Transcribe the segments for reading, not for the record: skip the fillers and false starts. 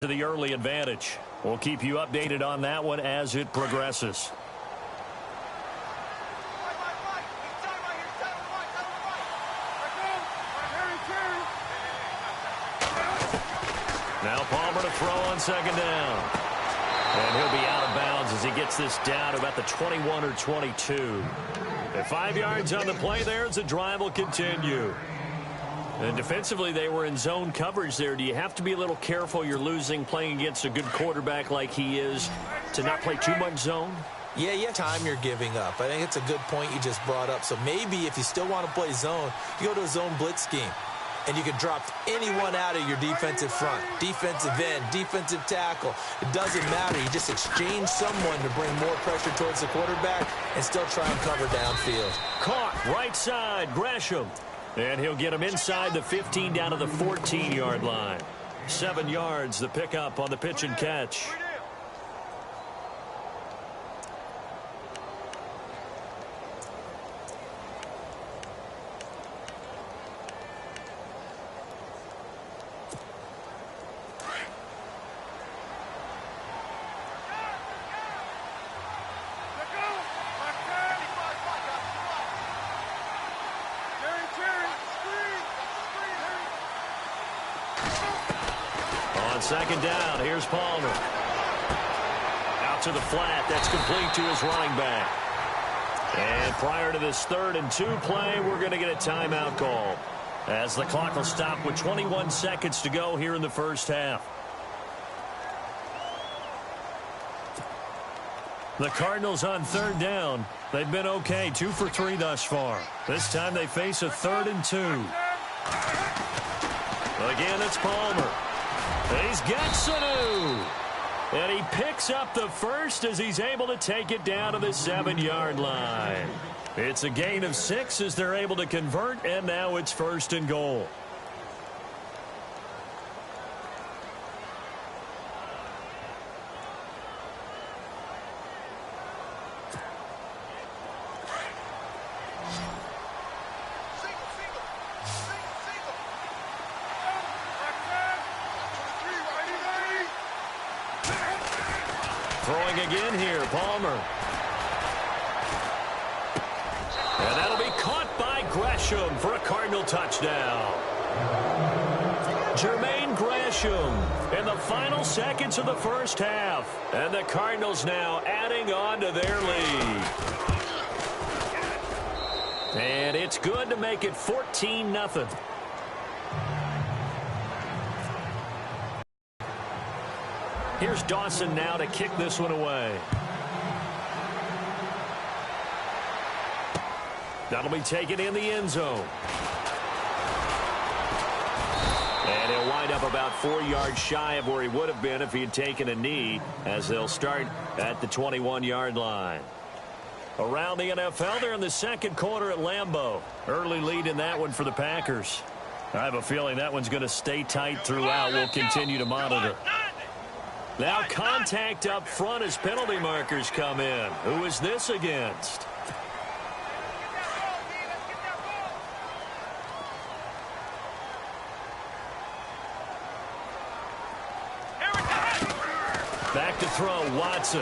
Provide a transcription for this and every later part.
to the early advantage. We'll keep you updated on that one as it progresses. Now Palmer to throw on second down. And he'll be out of bounds as he gets this down to about the 21 or 22. At 5 yards on the play there as the drive will continue. And defensively, they were in zone coverage there. Do you have to be a little careful? You're losing playing against a good quarterback like he is to not play too much zone? Yeah, you have time you're giving up. I think it's a good point you just brought up. So maybe if you still want to play zone, you go to a zone blitz scheme. And you can drop anyone out of your defensive front, defensive end, defensive tackle. It doesn't matter. You just exchange someone to bring more pressure towards the quarterback and still try and cover downfield. Caught right side, Gresham. And he'll get him inside the 15 down to the 14-yard line. 7 yards, the pickup on the pitch and catch. Second down, here's Palmer. Out to the flat, that's complete to his running back. And prior to this 3rd and 2 play, we're going to get a timeout call as the clock will stop with 21 seconds to go here in the first half. The Cardinals on 3rd down. They've been okay, 2 for 3 thus far. This time they face a 3rd and 2. Again, it's Palmer. He's got Sanu. And he picks up the first as he's able to take it down to the 7-yard line. It's a gain of 6 as they're able to convert, and now it's 1st and goal. Throwing again here, Palmer. And that'll be caught by Gresham for a Cardinal touchdown. Jermaine Gresham in the final seconds of the first half. And the Cardinals now adding on to their lead. And it's good to make it 14-0. Here's Dawson now to kick this one away. That'll be taken in the end zone. And he'll wind up about 4 yards shy of where he would have been if he had taken a knee, as they'll start at the 21-yard line. Around the NFL, they're in the second quarter at Lambeau. Early lead in that one for the Packers. I have a feeling that one's going to stay tight throughout. We'll continue to monitor. Now contact up front as penalty markers come in. Who is this against? Back to throw, Watson.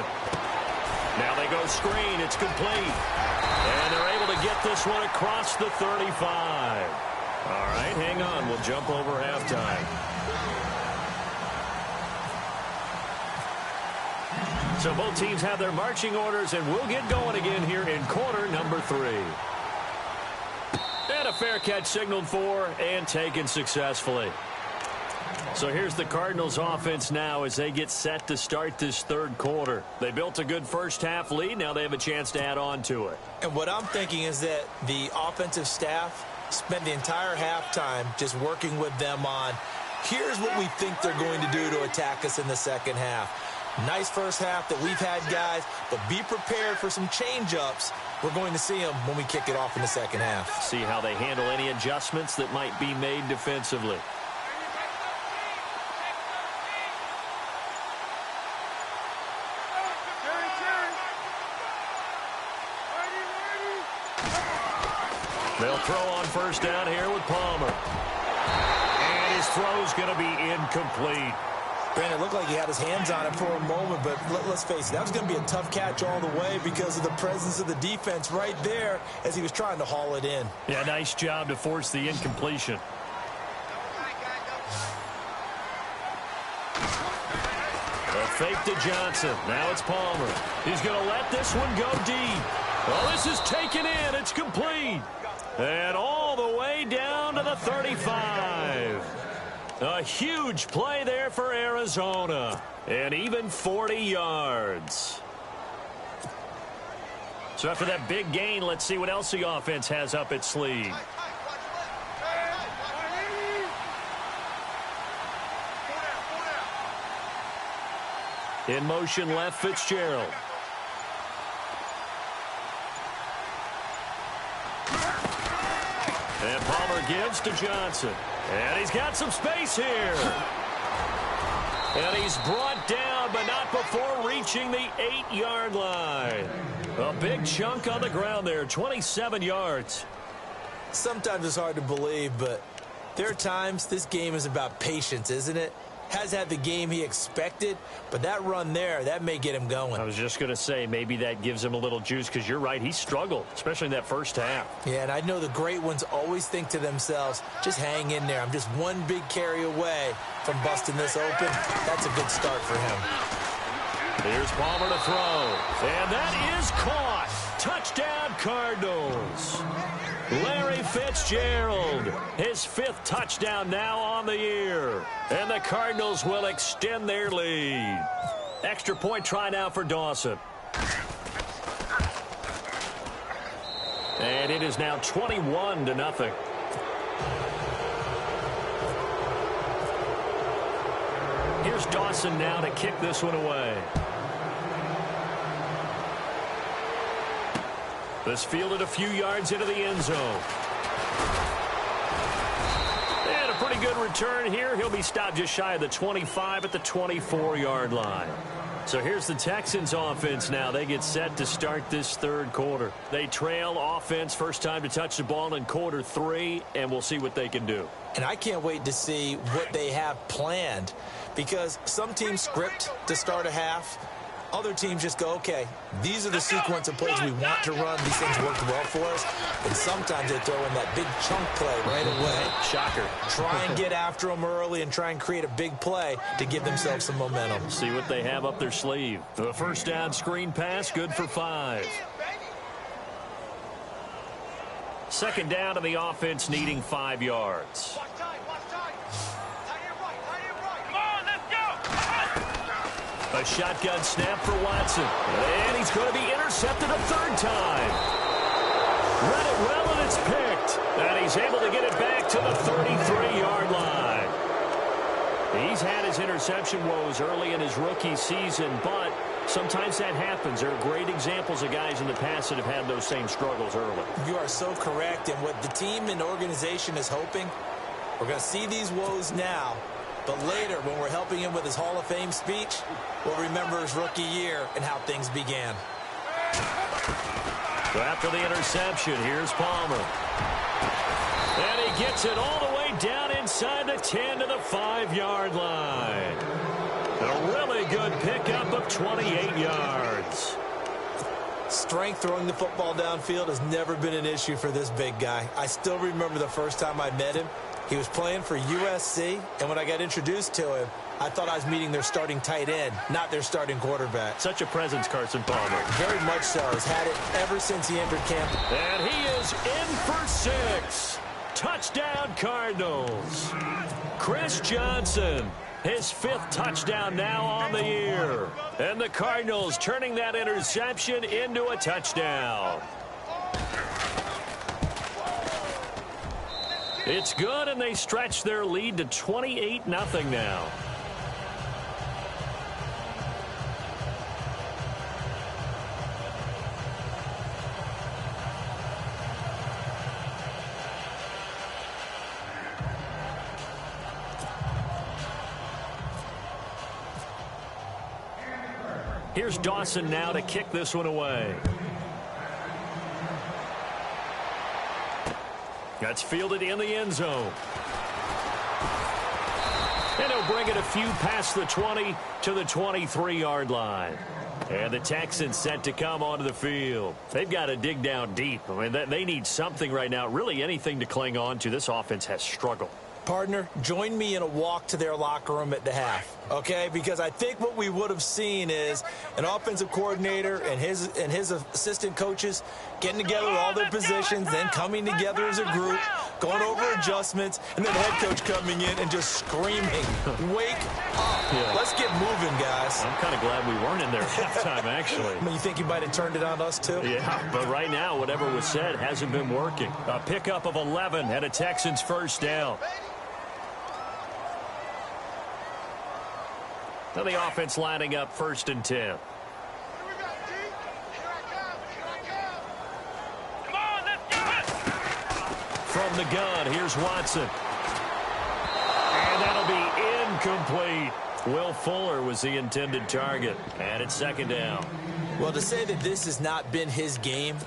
Now they go screen. It's complete. And they're able to get this one across the 35. All right, hang on. We'll jump over halftime. So both teams have their marching orders, and we'll get going again here in quarter number 3. And a fair catch signaled for and taken successfully. So here's the Cardinals offense now as they get set to start this 3rd quarter. They built a good first half lead. Now they have a chance to add on to it. And what I'm thinking is that the offensive staff spent the entire halftime just working with them on, here's what we think they're going to do to attack us in the second half. Nice first half that we've had, guys, but be prepared for some change-ups. We're going to see them when we kick it off in the second half. See how they handle any adjustments that might be made defensively. They'll throw on first down here with Palmer. And his throw's going to be incomplete. Brandon, it looked like he had his hands on it for a moment, but let's face it, that was going to be a tough catch all the way because of the presence of the defense right there as he was trying to haul it in. Yeah, nice job to force the incompletion. A fake to Johnson. Now it's Palmer. He's going to let this one go deep. Oh, this is taken in. It's complete. And all the way down to the 35. A huge play there for Arizona. And even 40 yards. So after that big gain, let's see what else the offense has up its sleeve. In motion left, Fitzgerald. And Palmer gives to Johnson. And he's got some space here. And he's brought down, but not before reaching the 8-yard line. A big chunk on the ground there, 27 yards. Sometimes it's hard to believe, but there are times this game is about patience, isn't it? Has had the game he expected, but that run there, that may get him going. I was just going to say, maybe that gives him a little juice, because you're right, he struggled, especially in that first half. Yeah, and I know the great ones always think to themselves, just hang in there. I'm just one big carry away from busting this open. That's a good start for him. Here's Palmer to throw, and that is caught. Touchdown, Cardinals. Larry Fitzgerald, his 5th touchdown now on the year. And the Cardinals will extend their lead. Extra point try now for Dawson. And it is now 21-0. Here's Dawson now to kick this one away. This fielded a few yards into the end zone. And a pretty good return here. He'll be stopped just shy of the 25 at the 24-yard line. So here's the Texans offense now. They get set to start this third quarter. They trail offense, first time to touch the ball in quarter 3, and we'll see what they can do. And I can't wait to see what they have planned, because some teams script to start a half. Other teams just go, okay, these are the sequence of plays we want to run. These things worked well for us. And sometimes they throw in that big chunk play right away. Shocker. Try and get after them early and try and create a big play to give themselves some momentum. See what they have up their sleeve. The first down screen pass, good for 5. Second down to the offense, needing 5 yards. A shotgun snap for Watson. And he's going to be intercepted a third time. Read it well, and it's picked. And he's able to get it back to the 33-yard line. He's had his interception woes early in his rookie season, but sometimes that happens. There are great examples of guys in the past that have had those same struggles early. You are so correct. And what the team and organization is hoping, we're going to see these woes now. But later, when we're helping him with his Hall of Fame speech, we'll remember his rookie year and how things began. So after the interception, here's Palmer. And he gets it all the way down inside the 10 to the 5-yard line. A really good pickup of 28 yards. Strength throwing the football downfield has never been an issue for this big guy. I still remember the first time I met him. He was playing for USC, and when I got introduced to him, I thought I was meeting their starting tight end, not their starting quarterback. Such a presence, Carson Palmer. Very much so. He's had it ever since he entered camp. And he is in for 6. Touchdown, Cardinals. Chris Johnson, his 5th touchdown now on the year. And the Cardinals turning that interception into a touchdown. It's good, and they stretch their lead to 28-0 now. Here's Dawson now to kick this one away. That's fielded in the end zone. And he'll bring it a few past the 20 to the 23-yard line. And the Texans set to come onto the field. They've got to dig down deep. I mean, they need something right now, really anything to cling on to. This offense has struggled. Partner, join me in a walk to their locker room at the half, okay? Because I think what we would have seen is an offensive coordinator and his assistant coaches getting together with all their positions, then coming together as a group, going over adjustments, and then the head coach coming in and just screaming, "Wake up. Yeah. Let's get moving, guys." I'm kind of glad we weren't in there at halftime, actually. I mean, you think you might have turned it on us, too? Yeah, but right now, whatever was said hasn't been working. A pickup of 11 and a Texans first down. Now the offense lining up 1st and 10. From the gun, here's Watson. And that'll be incomplete. Will Fuller was the intended target. And it's 2nd down. Well, to say that this has not been his game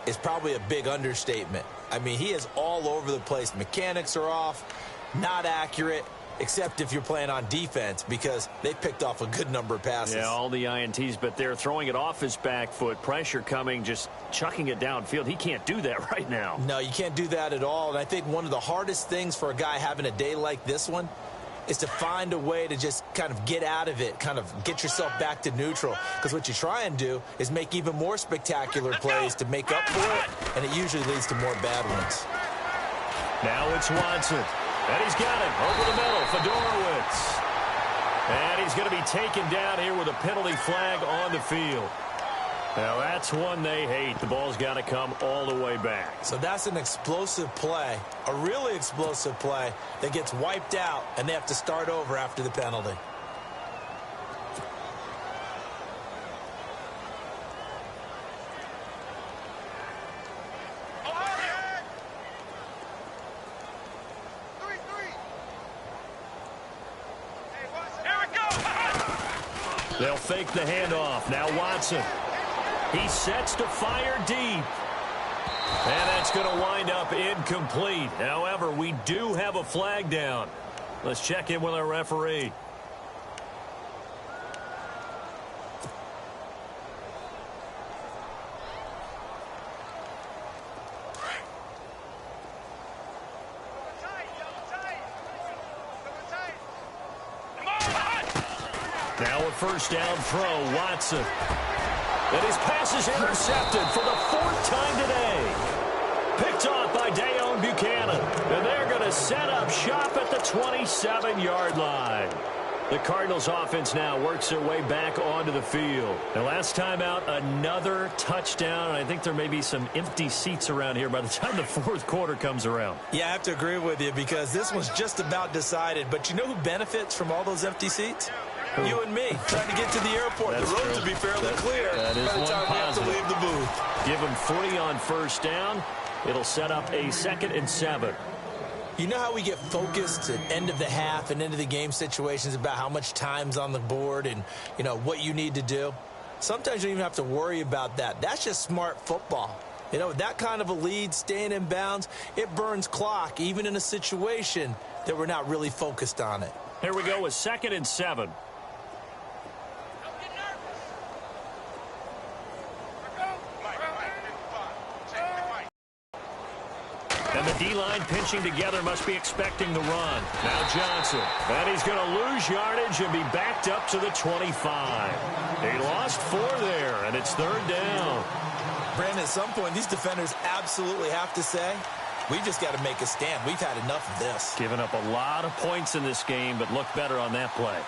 is probably a big understatement. I mean, he is all over the place. Mechanics are off, not accurate, except if you're playing on defense, because they picked off a good number of passes. Yeah, all the INTs, but they're throwing it off his back foot. Pressure coming, just chucking it downfield. He can't do that right now. No, you can't do that at all. And I think one of the hardest things for a guy having a day like this one is to find a way to just kind of get out of it, kind of get yourself back to neutral. Because what you try and do is make even more spectacular plays to make up for it, and it usually leads to more bad ones. Now it's Watson. And he's got it over the middle for Dorowitz. And he's going to be taken down here with a penalty flag on the field. Now that's one they hate. The ball's got to come all the way back. So that's an explosive play, a really explosive play that gets wiped out, and they have to start over after the penalty. They'll fake the handoff. Now Watson. He sets to fire deep. And that's going to wind up incomplete. However, we do have a flag down. Let's check in with our referee. Now a first down throw, Watson. And his pass is intercepted for the 4th time today. Picked off by Dayon Buchanan. And they're going to set up shop at the 27-yard line. The Cardinals offense now works their way back onto the field. The last time out, another touchdown. And I think there may be some empty seats around here by the time the 4th quarter comes around. Yeah, I have to agree with you because this was just about decided. But you know who benefits from all those empty seats? You and me, trying to get to the airport. That's the roads true. will be fairly clear that is by the time we have to leave the booth. Give him 40 on first down. It'll set up a 2nd and 7. You know how we get focused at end of the half and end of the game situations about how much time's on the board and, you know, what you need to do? Sometimes you don't even have to worry about that. That's just smart football. You know, that kind of a lead, staying in bounds, it burns clock, even in a situation that we're not really focused on it. Here we go with 2nd and 7. And the D-line pinching together must be expecting the run. Now Johnson. And he's going to lose yardage and be backed up to the 25. He lost 4 there, and it's 3rd down. Brandon, at some point, these defenders absolutely have to say, we've just got to make a stand. We've had enough of this. Given up a lot of points in this game, but looked better on that play.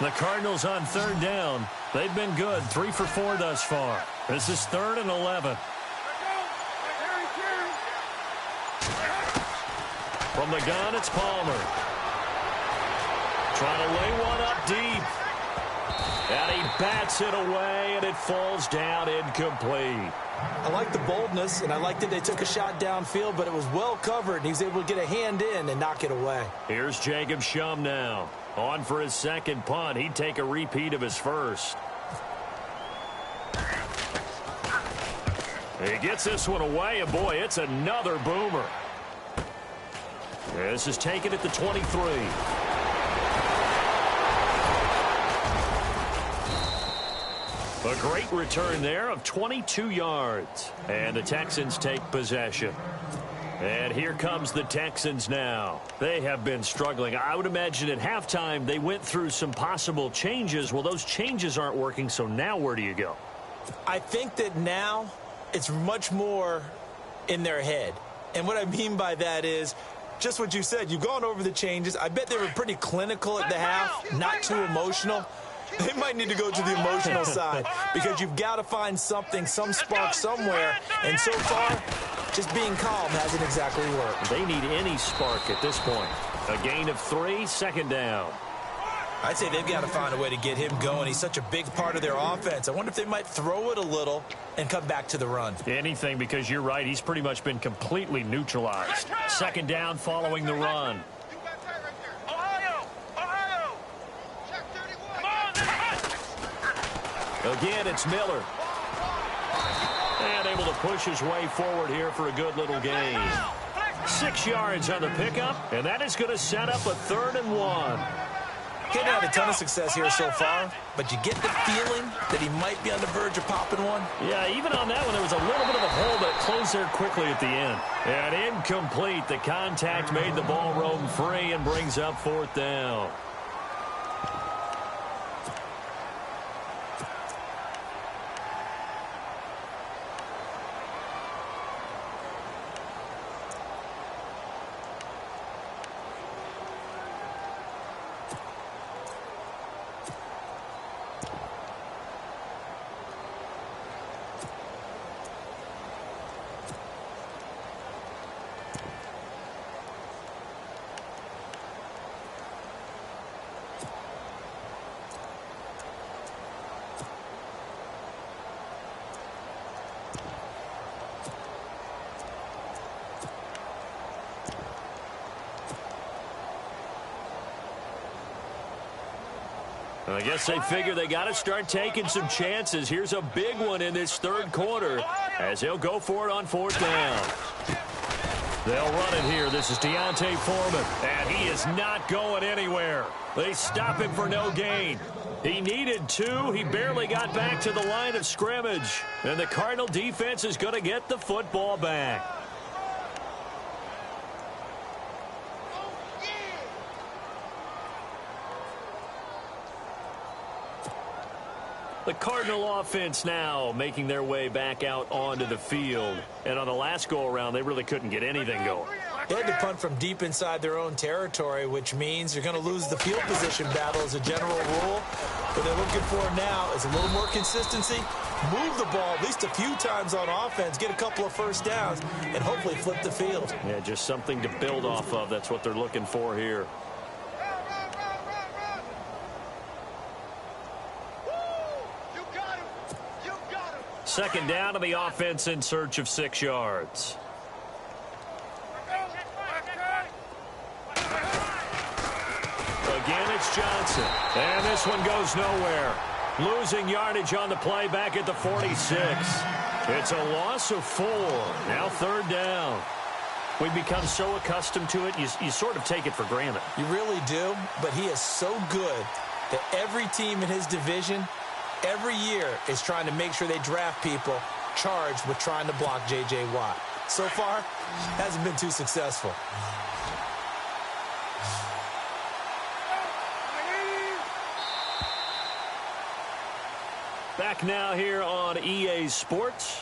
The Cardinals on 3rd down. They've been good, 3 for 4 thus far. This is 3rd and 11. From the gun, it's Palmer. Trying to lay one up deep. And he bats it away, and it falls down incomplete. I like the boldness, and I like that they took a shot downfield, but it was well covered, and he was able to get a hand in and knock it away. Here's Jacob Shum now. On for his 2nd punt. He'd take a repeat of his first. He gets this one away, and boy, it's another boomer. This is taken at the 23. A great return there of 22 yards. And the Texans take possession. And here comes the Texans now. They have been struggling. I would imagine at halftime they went through some possible changes. Well, those changes aren't working, so now where do you go? I think that now it's much more in their head. And what I mean by that is just what you said. You've gone over the changes. I bet they were pretty clinical at the half, not too emotional. They might need to go to the emotional side because you've got to find something, some spark somewhere. And so far, just being calm hasn't exactly worked. They need any spark at this point. A gain of 3, second down. I'd say they've got to find a way to get him going. He's such a big part of their offense. I wonder if they might throw it a little and come back to the run. Anything, because you're right. He's pretty much been completely neutralized. Second down following the run. Again, it's Miller. And able to push his way forward here for a good little gain. 6 yards on the pickup, and that is going to set up a 3rd and 1. He hasn't had a ton of success here so far, but you get the feeling that he might be on the verge of popping one. Yeah, even on that one, there was a little bit of a hole that closed there quickly at the end. And incomplete. The contact made the ball roam free and brings up 4th down. I guess they figure they got to start taking some chances. Here's a big one in this 3rd quarter as he'll go for it on 4th down. They'll run it here. This is Deontay Foreman, and he is not going anywhere. They stop him for no gain. He needed 2. He barely got back to the line of scrimmage, and the Cardinal defense is going to get the football back. The Cardinal offense now making their way back out onto the field. And on the last go-around, they really couldn't get anything going. They had to punt from deep inside their own territory, which means you're going to lose the field position battle as a general rule. What they're looking for now is a little more consistency, move the ball at least a few times on offense, get a couple of first downs, and hopefully flip the field. Yeah, just something to build off of. That's what they're looking for here. Second down to the offense in search of 6 yards. Again, it's Johnson. And this one goes nowhere. Losing yardage on the play back at the 46. It's a loss of 4. Now 3rd down. We've become so accustomed to it, you sort of take it for granted. You really do, but he is so good that every team in his division every year is trying to make sure they draft people charged with trying to block J.J. Watt. So far, hasn't been too successful. Back now here on EA Sports.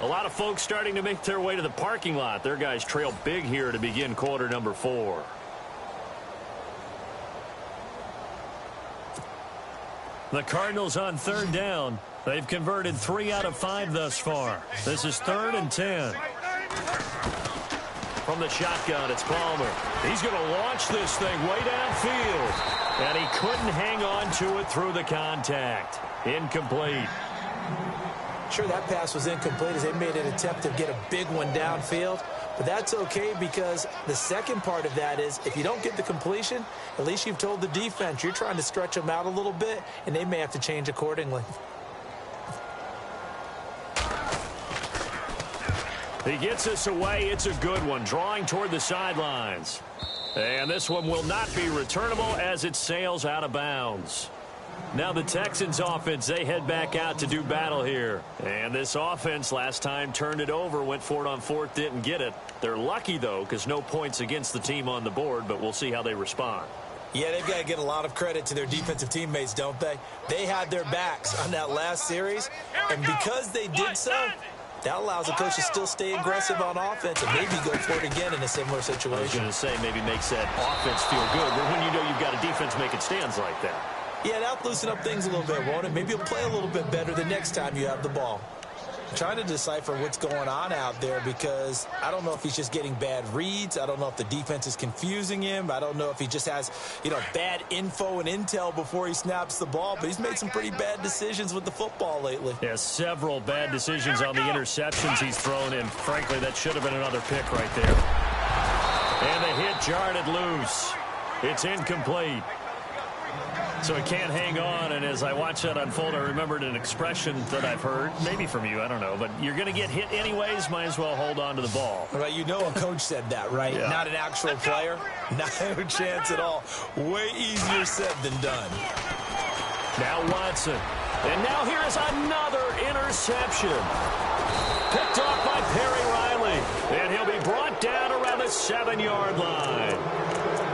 A lot of folks starting to make their way to the parking lot. Their guys trail big here to begin quarter number 4. The Cardinals on 3rd down. They've converted 3 out of 5 thus far. This is 3rd and 10. From the shotgun, it's Palmer. He's going to launch this thing way downfield. And he couldn't hang on to it through the contact. Incomplete. Sure, that pass was incomplete as they made an attempt to get a big one downfield. But that's okay because the second part of that is if you don't get the completion, at least you've told the defense you're trying to stretch them out a little bit, and they may have to change accordingly. He gets us away. It's a good one, drawing toward the sidelines. And this one will not be returnable as it sails out of bounds. Now the Texans offense, they head back out to do battle here. And this offense last time turned it over, went for it on fourth, didn't get it. They're lucky, though, because no points against the team on the board, but we'll see how they respond. Yeah, they've got to get a lot of credit to their defensive teammates, don't they? They had their backs on that last series, and because they did so, that allows the coach to still stay aggressive on offense and maybe go for it again in a similar situation. I was going to say maybe makes that offense feel good, but when you know you've got a defense making stands like that. Yeah, that'll loosen up things a little bit, won't it? Maybe you'll play a little bit better the next time you have the ball. I'm trying to decipher what's going on out there because I don't know if he's just getting bad reads. I don't know if the defense is confusing him. I don't know if he just has, bad info and intel before he snaps the ball. But he's made some pretty bad decisions with the football lately. Yeah, several bad decisions on the interceptions he's thrown, and frankly, that should have been another pick right there. And the hit jarred it loose. It's incomplete. So it can't hang on, and as I watch that unfold, I remembered an expression that I've heard, maybe from you, I don't know, but you're going to get hit anyways, might as well hold on to the ball. Right, a coach said that, right? Yeah. Not an actual player. Not a chance at all. Way easier said than done. Now Watson. And now here is another interception. Picked off by Perry Riley. And he'll be brought down around the 7-yard line.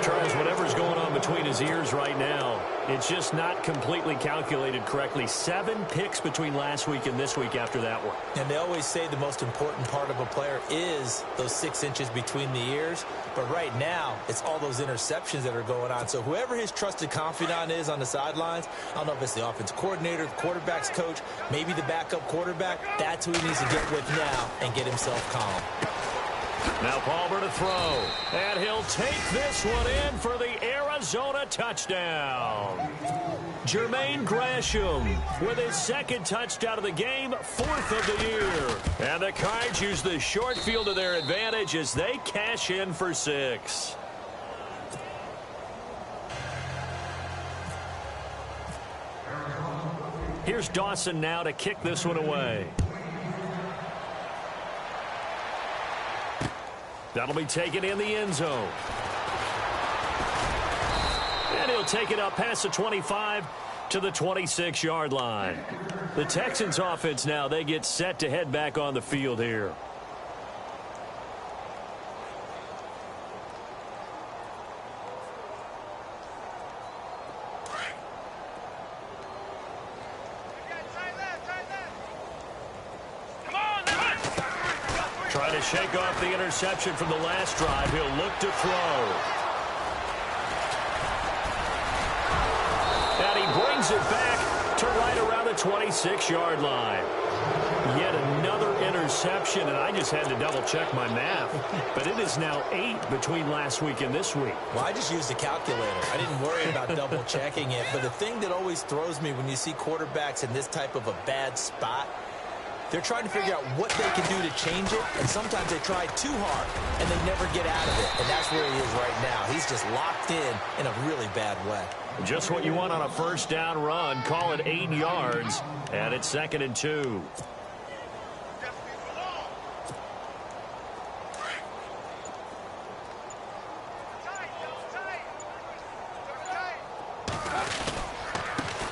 Charles, whatever's going on between his ears right now, it's just not completely calculated correctly. 7 picks between last week and this week after that one. And they always say the most important part of a player is those 6 inches between the ears. But right now, it's all those interceptions that are going on. So whoever his trusted confidant is on the sidelines, I don't know if it's the offensive coordinator, the quarterback's coach, maybe the backup quarterback, that's who he needs to get with now and get himself calm. Now Palmer to throw, and he'll take this one in for the Arizona touchdown. Jermaine Gresham with his 2nd touchdown of the game, 4th of the year. And the Cards use the short field to their advantage as they cash in for 6. Here's Dawson now to kick this one away. That'll be taken in the end zone. And he'll take it up past the 25 to the 26-yard line. The Texans offense now, they get set to head back on the field here. Trying to shake off the interception from the last drive. He'll look to throw. And he brings it back to right around the 26-yard line. Yet another interception, and I just had to double-check my math. But it is now 8 between last week and this week. Well, I just used a calculator. I didn't worry about double-checking it. But the thing that always throws me when you see quarterbacks in this type of a bad spot, they're trying to figure out what they can do to change it, and sometimes they try too hard, and they never get out of it. And that's where he is right now. He's just locked in a really bad way. Just what you want on a first down run. Call it 8 yards, and it's 2nd and 2.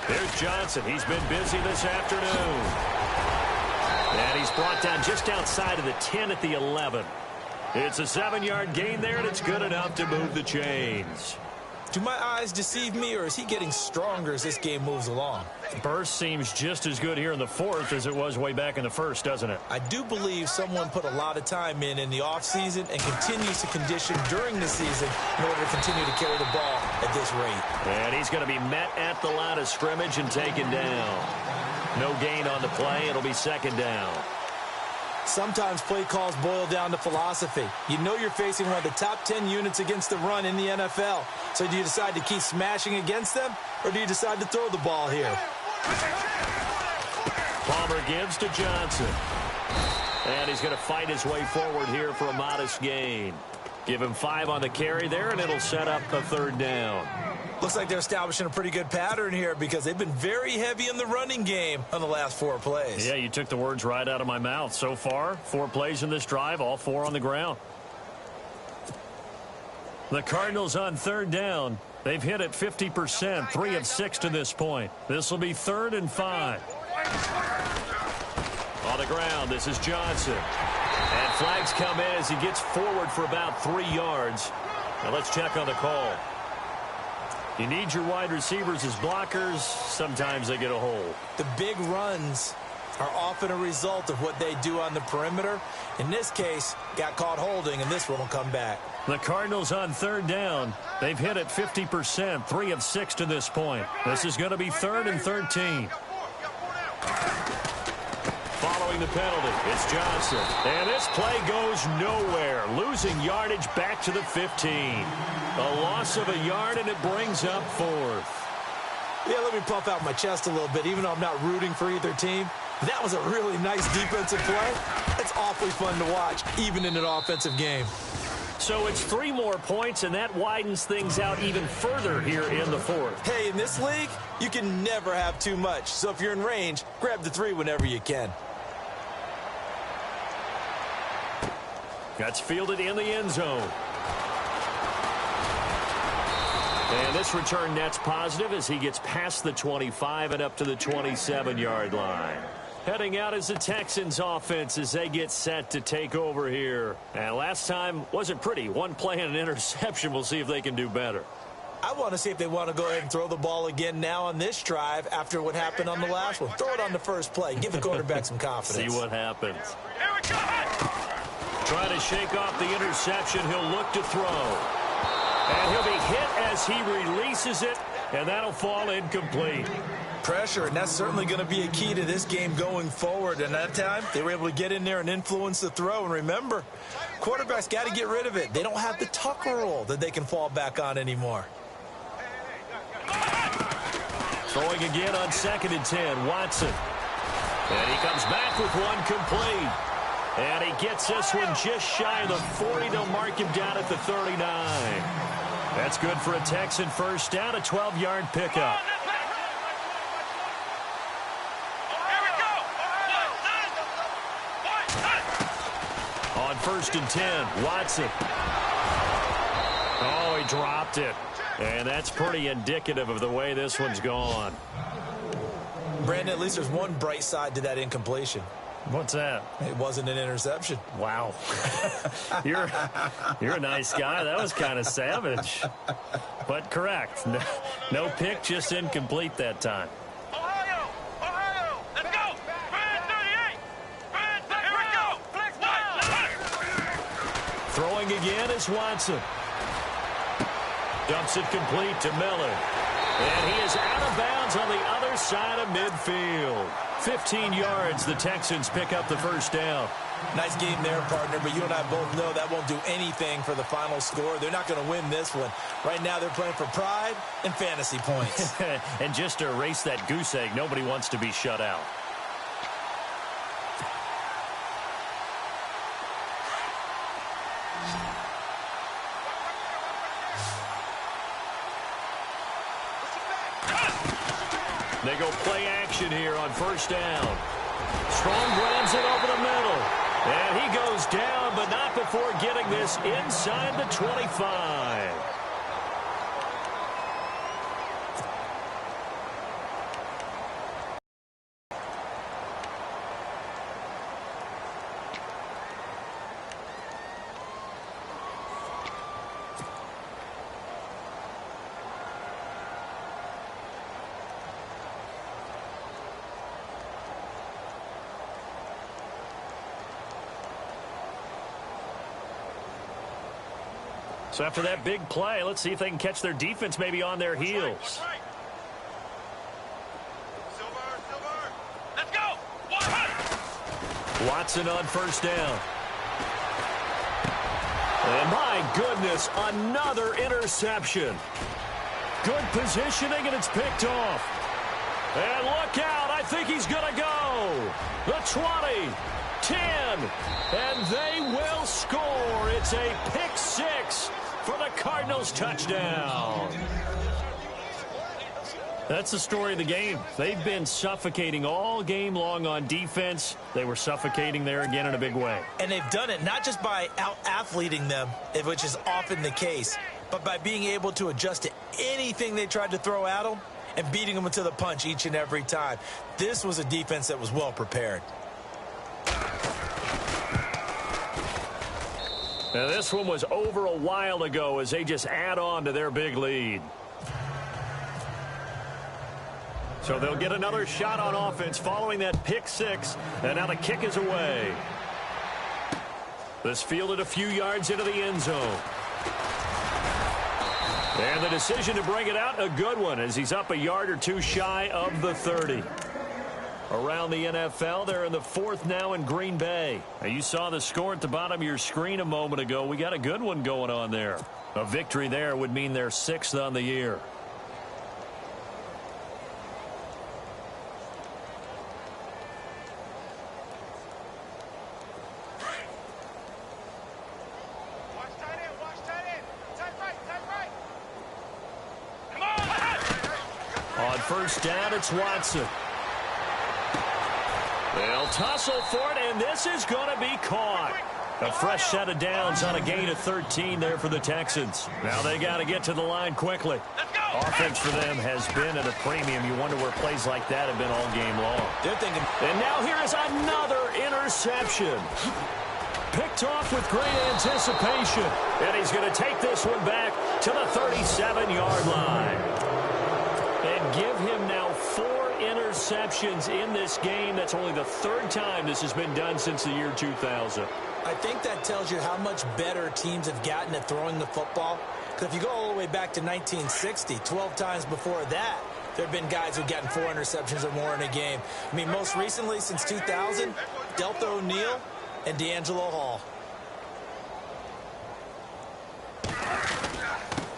There's Johnson. He's been busy this afternoon. And he's brought down just outside of the 10 at the 11. It's a 7-yard gain there, and it's good enough to move the chains. Do my eyes deceive me, or is he getting stronger as this game moves along? Burst seems just as good here in the 4th as it was way back in the 1st, doesn't it? I do believe someone put a lot of time in the offseason and continues to condition during the season in order to continue to carry the ball at this rate. And he's going to be met at the line of scrimmage and taken down. No gain on the play. It'll be 2nd down. Sometimes play calls boil down to philosophy. You know you're facing one of the top 10 units against the run in the NFL. So do you decide to keep smashing against them, or do you decide to throw the ball here? Palmer gives to Johnson. And he's going to fight his way forward here for a modest gain. Give him 5 on the carry there, and it'll set up a 3rd down. Looks like they're establishing a pretty good pattern here because they've been very heavy in the running game on the last 4 plays. Yeah, you took the words right out of my mouth. So far, 4 plays in this drive, all 4 on the ground. The Cardinals on 3rd down. They've hit it 50%, 3 of 6 to this point. This will be 3rd and 5. On the ground, this is Johnson. And flags come in as he gets forward for about 3 yards. Now let's check on the call. You need your wide receivers as blockers. Sometimes they get a hold. The big runs are often a result of what they do on the perimeter. In this case, got caught holding, and this one will come back. The Cardinals on 3rd down. They've hit it 50%, 3 of 6 to this point. This is going to be 3rd and 13. Following the penalty, it's Johnson. And this play goes nowhere. Losing yardage back to the 15. A loss of a yard, and it brings up 4th. Yeah, let me puff out my chest a little bit, even though I'm not rooting for either team. That was a really nice defensive play. It's awfully fun to watch, even in an offensive game. So it's 3 more points, and that widens things out even further here in the 4th. Hey, in this league, you can never have too much. So if you're in range, grab the 3 whenever you can. That's fielded in the end zone. And this return net's positive as he gets past the 25 and up to the 27-yard line. Heading out is the Texans offense as they get set to take over here. And last time wasn't pretty. 1 play and an interception. We'll see if they can do better. I want to see if they want to go ahead and throw the ball again now on this drive after what happened on the last one. Throw it on the first play. Give the quarterback some confidence. See what happens. Trying to shake off the interception. He'll look to throw. And he'll be hit as he releases it, and that'll fall incomplete. Pressure, and that's certainly going to be a key to this game going forward. And that time, they were able to get in there and influence the throw. And remember, quarterbacks got to get rid of it. They don't have the tuck roll that they can fall back on anymore. Throwing again on 2nd and 10, Watson. And he comes back with 1 complete. And he gets this one just shy of the 40. They'll mark him down at the 39. That's good for a Texan first down, a 12-yard pickup. On 1st and 10, Watson. Oh, he dropped it. And that's pretty indicative of the way this one's gone. Brandon, at least there's one bright side to that incompletion. What's that? It wasn't an interception. Wow. You're a nice guy. That was kind of savage. But correct. No pick, just incomplete that time. Ohio! Let's go! Brand 38! Here we go! Throwing again is Watson. Dumps it complete to Miller. And he is out of bounds on the other side of midfield. 15 yards, the Texans pick up the first down. Nice game there, partner, but you and I both know that won't do anything for the final score. They're not going to win this one. Right now, they're playing for pride and fantasy points. And just to erase that goose egg, nobody wants to be shut out. They go play action here on first down. Strong grabs it over the middle. And he goes down, but not before getting this inside the 25. So after that big play, let's see if they can catch their defense maybe on their heels. Let's go! Watson on first down. And my goodness, another interception. Good positioning, and it's picked off. And look out, I think he's going to go. The 20, 10, and they will score. It's a pick six for the Cardinals touchdown. That's the story of the game. They've been suffocating all game long on defense. They were suffocating there again in a big way. And they've done it not just by out-athleting them, which is often the case, but by being able to adjust to anything they tried to throw at them and beating them to the punch each and every time. This was a defense that was well prepared. Now, this one was over a while ago as they just add on to their big lead. So they'll get another shot on offense following that pick six, and now the kick is away. This fielded a few yards into the end zone. And the decision to bring it out, a good one, as he's up a yard or two shy of the 30. Around the NFL, they're in the fourth now in Green Bay. Now, you saw the score at the bottom of your screen a moment ago. We got a good one going on there. A victory there would mean they're sixth on the year. On first down, it's Watson. They'll tussle for it, and this is going to be caught. A fresh set of downs on a gain of 13 there for the Texans. Now they got to get to the line quickly. Offense for them has been at a premium. You wonder where plays like that have been all game long. They're thinking. And now here is another interception. Picked off with great anticipation. And he's going to take this one back to the 37-yard line. And give him now 4 interceptions in this game. That's only the third time this has been done since the year 2000. I think that tells you how much better teams have gotten at throwing the football. Because if you go all the way back to 1960, 12 times before that, there have been guys who've gotten 4 interceptions or more in a game. I mean, most recently, since 2000, Delta O'Neal and D'Angelo Hall.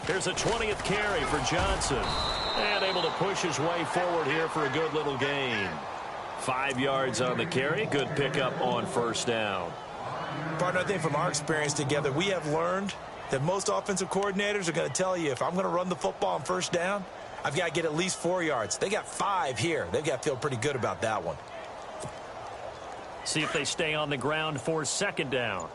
Here's a 20th carry for Johnson. And able to push his way forward here for a good little gain. 5 yards on the carry. Good pickup on first down. Partner, I think from our experience together, we have learned that most offensive coordinators are going to tell you, if I'm going to run the football on first down, I've got to get at least 4 yards. They got 5 here. They've got to feel pretty good about that one. See if they stay on the ground for second down.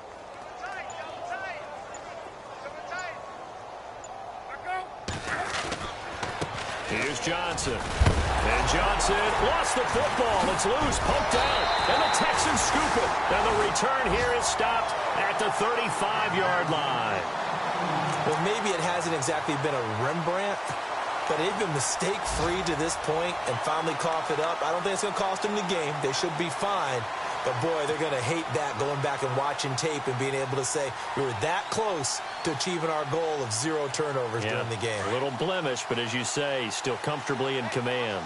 Here's Johnson. And Johnson lost the football. It's loose, poked out. And the Texans scoop it. And the return here is stopped at the 35-yard line. Well, maybe it hasn't exactly been a Rembrandt, but they've been mistake-free to this point and finally cough it up. I don't think it's going to cost them the game. They should be fine. But, boy, they're going to hate that, going back and watching tape and being able to say we were that close to achieving our goal of 0 turnovers during the game. A little blemish, but as you say, still comfortably in command.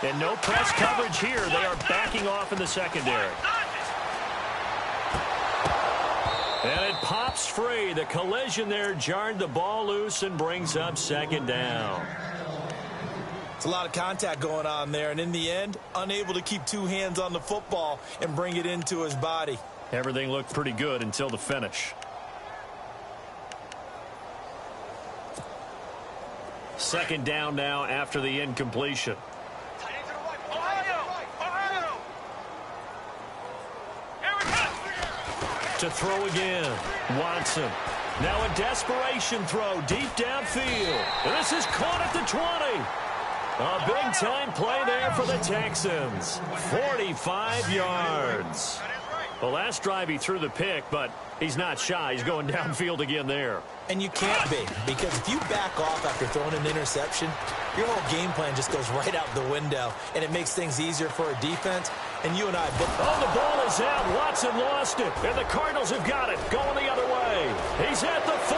And no press coverage here. They are backing off in the secondary. And it pops free. The collision there jarred the ball loose and brings up second down. It's a lot of contact going on there, and in the end, unable to keep 2 hands on the football and bring it into his body. Everything looked pretty good until the finish. Second down now after the incompletion. To throw again, Watson. Now a desperation throw deep downfield. And this is caught at the 20. A big-time play there for the Texans. 45 yards. The last drive he threw the pick, but he's not shy. He's going downfield again there. And you can't be, because if you back off after throwing an interception, your whole game plan just goes right out the window, and it makes things easier for a defense. And you and I both... Oh, the ball is out. Watson lost it, and the Cardinals have got it. Going the other way. He's at the 40.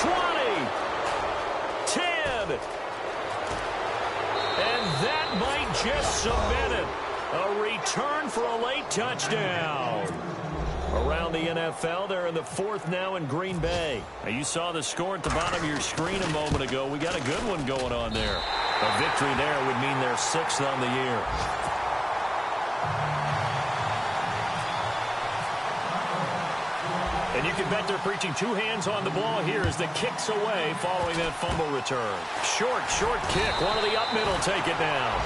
20. 10. And that might just cement it. A return for a late touchdown. Around the NFL, they're in the fourth now in Green Bay. Now, you saw the score at the bottom of your screen a moment ago. We got a good one going on there. A victory there would mean they're sixth on the year. And you can bet they're preaching two hands on the ball here as the kick's away following that fumble return. Short kick. One of the up middle take it down.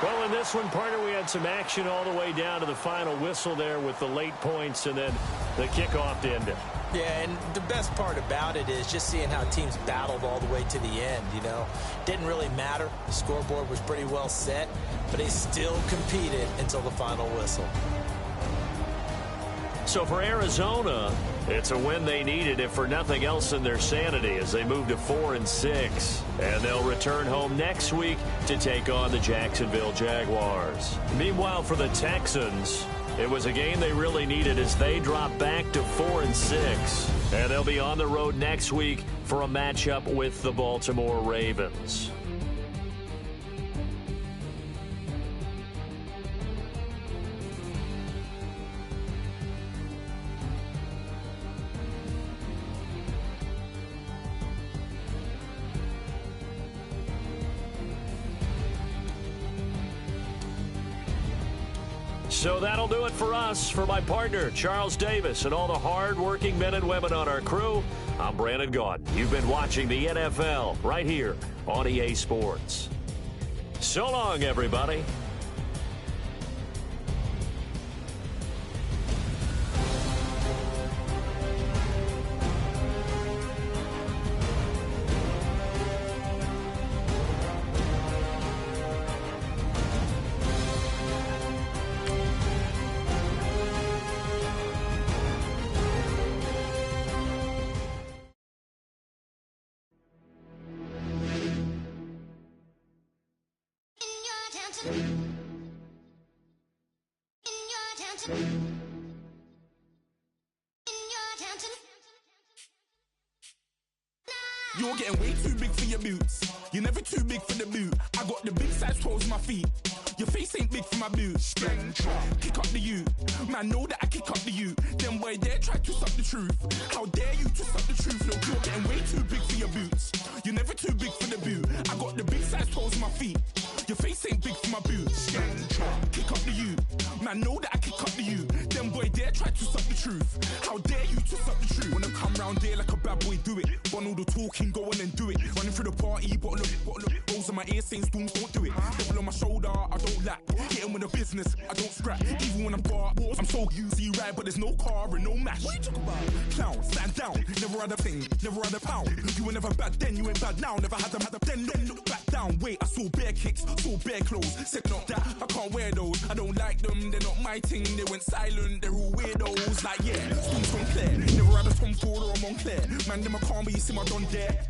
Well, in this one, partner, we had some action all the way down to the final whistle there with the late points and then the kickoff to end it. Yeah, and the best part about it is just seeing how teams battled all the way to the end, you know. Didn't really matter. The scoreboard was pretty well set, but they still competed until the final whistle. So for Arizona, it's a win they needed, if for nothing else in their sanity, as they move to 4-6. And they'll return home next week to take on the Jacksonville Jaguars. Meanwhile, for the Texans, it was a game they really needed as they drop back to 4-6. And they'll be on the road next week for a matchup with the Baltimore Ravens. So that'll do it for us. For my partner, Charles Davis, and all the hard-working men and women on our crew, I'm Brandon Gaudin. You've been watching the NFL right here on EA Sports. So long, everybody. You're getting way too big for your boots. You're never too big for the boot. I got the big size toes in my feet. Your face ain't big for my boots. Kick up the you. Man, know that I kick up the you. Them boy there try to suck the truth. How dare you to suck the truth? Look, you're getting way too big for your boots. You're never too big for the boot. I got the big size toes in my feet. Your face ain't big for my boots. Kick up the you. Man, know that I kick up the you. Them boy there try to suck the truth. How dare you to suck the truth? When I come round there like a bad boy, do it. Want all the talking, go on and do it. Running through the party, bottle up. Rolls in my ear saying spoons, don't do it. Double on my shoulder, I don't lack. Hitting with a business, I don't scrap. Even when I'm bar, I'm so easy right, but there's no car and no match. What you talk about? Clown, stand down. Never had a thing, never had a pound. You were never bad then, you ain't bad now. Never had them, then look back down. Wait, I saw bare kicks, saw bare clothes. Said not that, I can't wear those. I don't like them, they're not my thing. They went silent, they're all weirdos. Like yeah, spoons from Claire. Never had a Tom Ford or a Montclair. Man, them I can't be, you see my don dare.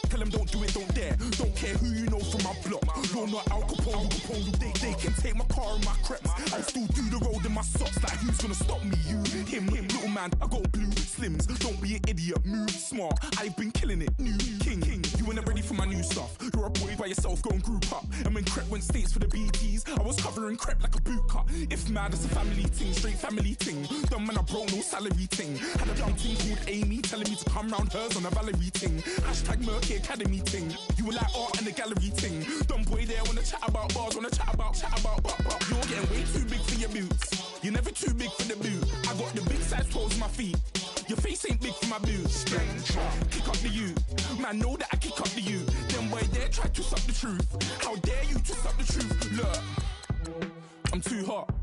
Tell them don't do it, don't dare. Don't care who you know from my block. You're not Al Capone, they can take my car and my creps. I'll still do the road in my socks. Like who's gonna stop me? You, him, little man. I got blue slims. Don't be an idiot, move smart. I've been killing it, new king. You were never ready for my new stuff. You're a boy by yourself, go and group up. And when Crep went states for the BTs, I was covering Crep like a boot cut. If mad, it's a family ting, straight family ting. Dumb man, I broke no salary ting. Had a young ting called Amy telling me to come round hers on a Valerie ting. Hashtag Murky Academy ting. You were like art and the gallery ting. Dumb boy there wanna chat about bars, wanna chat about. You're getting way too big for your boots. You're never too big for the boot. I got the big size toes in my feet. Your face ain't big for my boots. Kick up the you. Man, know that I kick up the you. Them boy there try to suck the truth. How dare you to suck the truth? Look, I'm too hot.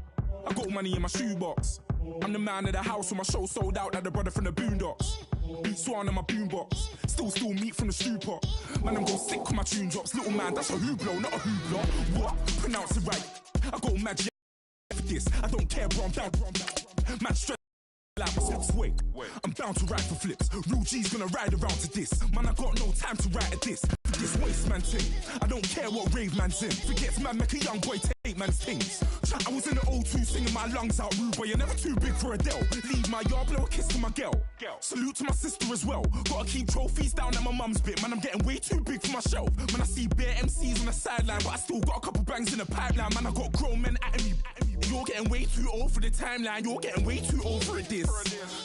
I got money in my shoebox. I'm the man of the house when my show sold out like the brother from the Boondocks. Beat Swan in my boombox. Still meat from the stew pot. Man, I'm gon' sick with my tune drops. Little man, that's a hooplo, not a hoopla. What? Pronounce it right. I got mad for this. I don't care, bro, I'm down. Man, straight like my steps. Wait, I'm bound to ride for flips. Real G's gonna ride around to this. Man, I got no time to write at this. This waste man thing. I don't care what rave man's in. Forgets man, make a young boy take man's things. I was in the O2 singing my lungs out, rude boy. You're never too big for Adele. Leave my yard, blow a kiss to my girl. Salute to my sister as well. Gotta keep trophies down at my mum's bit. Man, I'm getting way too big for my shelf. Man, I see bare MCs on the sideline, but I still got a couple bangs in the pipeline. Man, I got grown men at me. You're getting way too old for the timeline. You're getting way too old for this.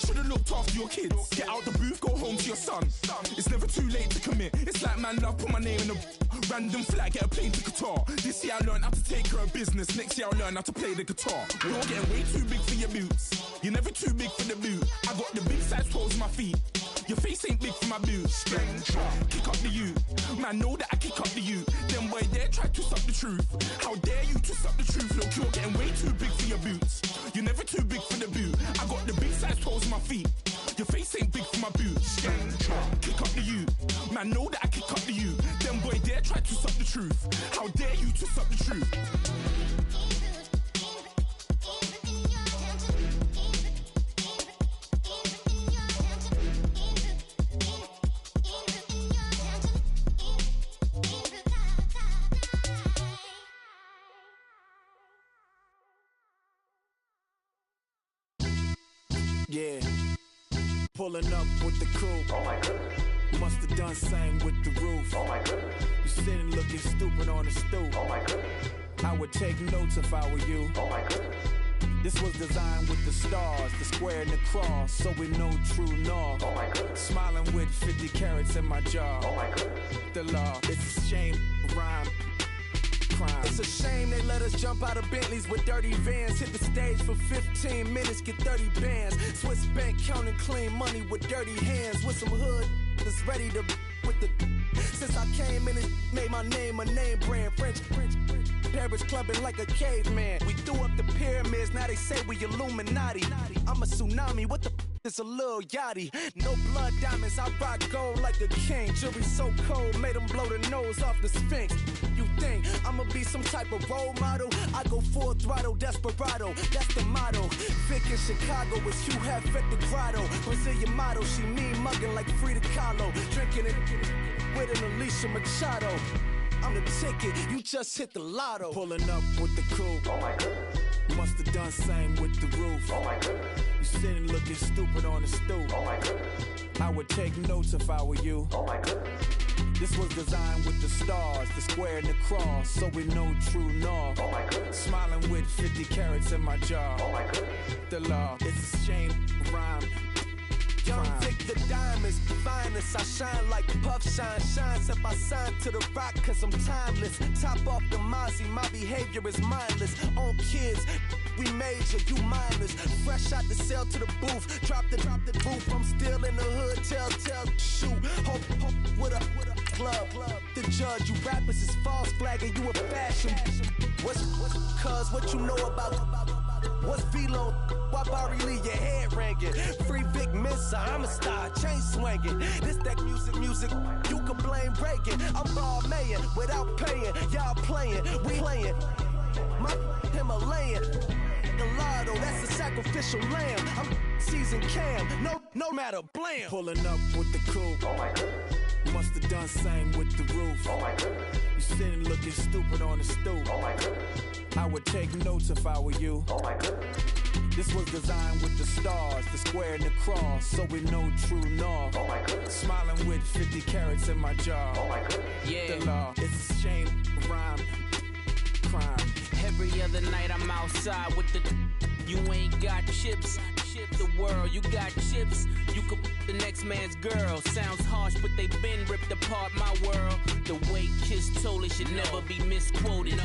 Should've looked after your kids. Get out the booth, go home to your son. It's never too late to commit. It's like man love, put my name in the Random flat, get a plane to Qatar. This year I learned how to take care of business. Next year I'll learn how to play the guitar. You're getting way too big for your boots. You're never too big for the boot. I got the big size toes on my feet. Your face ain't big for my boots. Kick up the you. Man, know that I kick up the you. Them boy there try to suck the truth. How dare you to suck the truth? Look, you're getting way too big for your boots. You're never too big for the boot. I got the big size toes on my feet. Your face ain't big for my boots. Kick up the you. Man, know that I kick up the you. Them boy there try to suck the truth. How dare you to suck the truth? Yeah, pulling up with the coupe. Oh my goodness. Must have done same with the roof. Oh my goodness. You sitting looking stupid on the stoop. Oh my goodness. I would take notes if I were you. Oh my goodness. This was designed with the stars, the square and the cross, so we know true north. Oh my goodness. Smiling with 50 carats in my jaw. Oh my goodness. The law, it's a shame, rhyme. Crime. It's a shame they let us jump out of Bentleys with dirty vans. Hit the stage for 15 minutes, get 30 bands. Swiss bank counting clean money with dirty hands. With some hood that's ready to with the. Since I came in, it made my name a name brand. French. Paris clubbing like a caveman. We threw up the pyramids, now they say we Illuminati. I'm a tsunami, what the is a little yachty. No blood diamonds, I rock gold like a king. Jewelry so cold, made them blow the nose off the Sphinx. You think I'ma be some type of role model? I go full throttle, desperado, that's the motto. Vic in Chicago is Uhatentoo-damn. Brazilian model, she mean mugging like Frida Kahlo. Drinking it with an Alicia Machado. I'm the ticket, you just hit the lotto. Pulling up with the coupe. Oh my goodness. Must have done same with the roof. Oh my goodness. You sitting looking stupid on the stoop. Oh my goodness. I would take notes if I were you. Oh my goodness. This was designed with the stars, the square and the cross, so we know true north. Oh my goodness. Smiling with 50 carats in my jaw. Oh my goodness. The law, it's a shame, rhyme. Young Crime. Vic the diamonds, finest. I shine like Puff Shine. Shines if I sign to the rock, cause I'm timeless. Top off the Mozzie, my behavior is mindless. On kids, we major, you minors. Fresh out the cell to the booth. Drop the booth, I'm still in the hood. Tell, shoot. Hope, with a club. The judge, you rappers is false flagging, you a fashion. What's cuz, what you know about? What's Velo? Why Barry Lee, your head ringing? Free Vic Mensa, I'm a star, chain swinging. This that music, you can blame Reagan. I'm ball mayin' without paying. Y'all playing, we playing. My Himalayan. Gelato, that's a sacrificial lamb. I'm seasoned cam, no matter, blam. Pulling up with the coupe. Oh my goodness. Must have done same with the roof. Oh my goodness. You sitting looking stupid on the stoop. Oh my goodness. I would take notes if I were you. Oh my goodness. This was designed with the stars, the square and the cross, so we know true north. Oh my goodness. Smiling with 50 carats in my jaw. Oh my goodness. The law, it's a shame, rhyme, crime. Every other night I'm outside with the. You ain't got chips. The world, you got chips. You could the next man's girl. Sounds harsh, but they been ripped apart my world. The way Kiss told it should never be misquoted.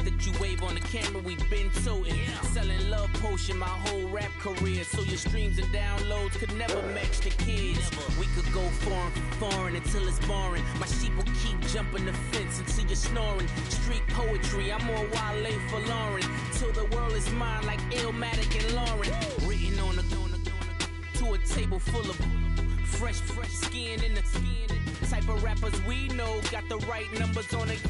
The that you wave on the camera, we been toting. Selling love potion my whole rap career. So your streams and downloads could never match the kids. We could go foreign until it's boring. My sheep will keep jumping the fence until you're snoring. Street poetry, I'm more Wale for Lauren. Till the world is mine like Illmatic and Lauren. Written on a to a table full of fresh skin in the type of rappers we know. Got the right numbers on it.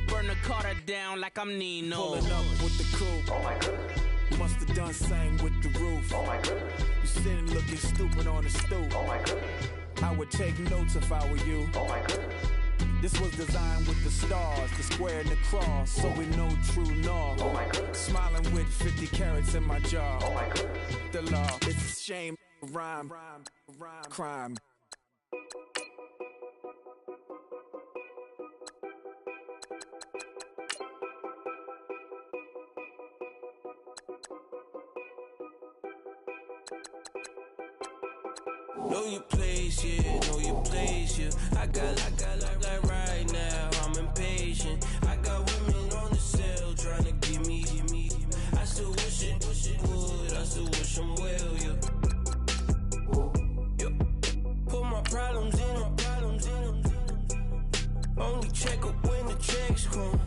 Burn the Carter down like I'm Nino. Pulling up with the coupe. Oh my goodness. Must have done same with the roof. Oh my goodness. You sitting looking stupid on the stoop. Oh my goodness. I would take notes if I were you. Oh my goodness. This was designed with the stars, the square and the cross, so we know true north. Oh my goodness. Smiling with 50 carats in my jaw. Oh my goodness. The law, it's a shame, rhyme, crime. Know your place, yeah, know your place, yeah. I got like right now, I'm in patient. I got women on the cell trying to give me. I still wish it would. I still wish I'm well, yeah. Put my problems in. Only check up when the checks come.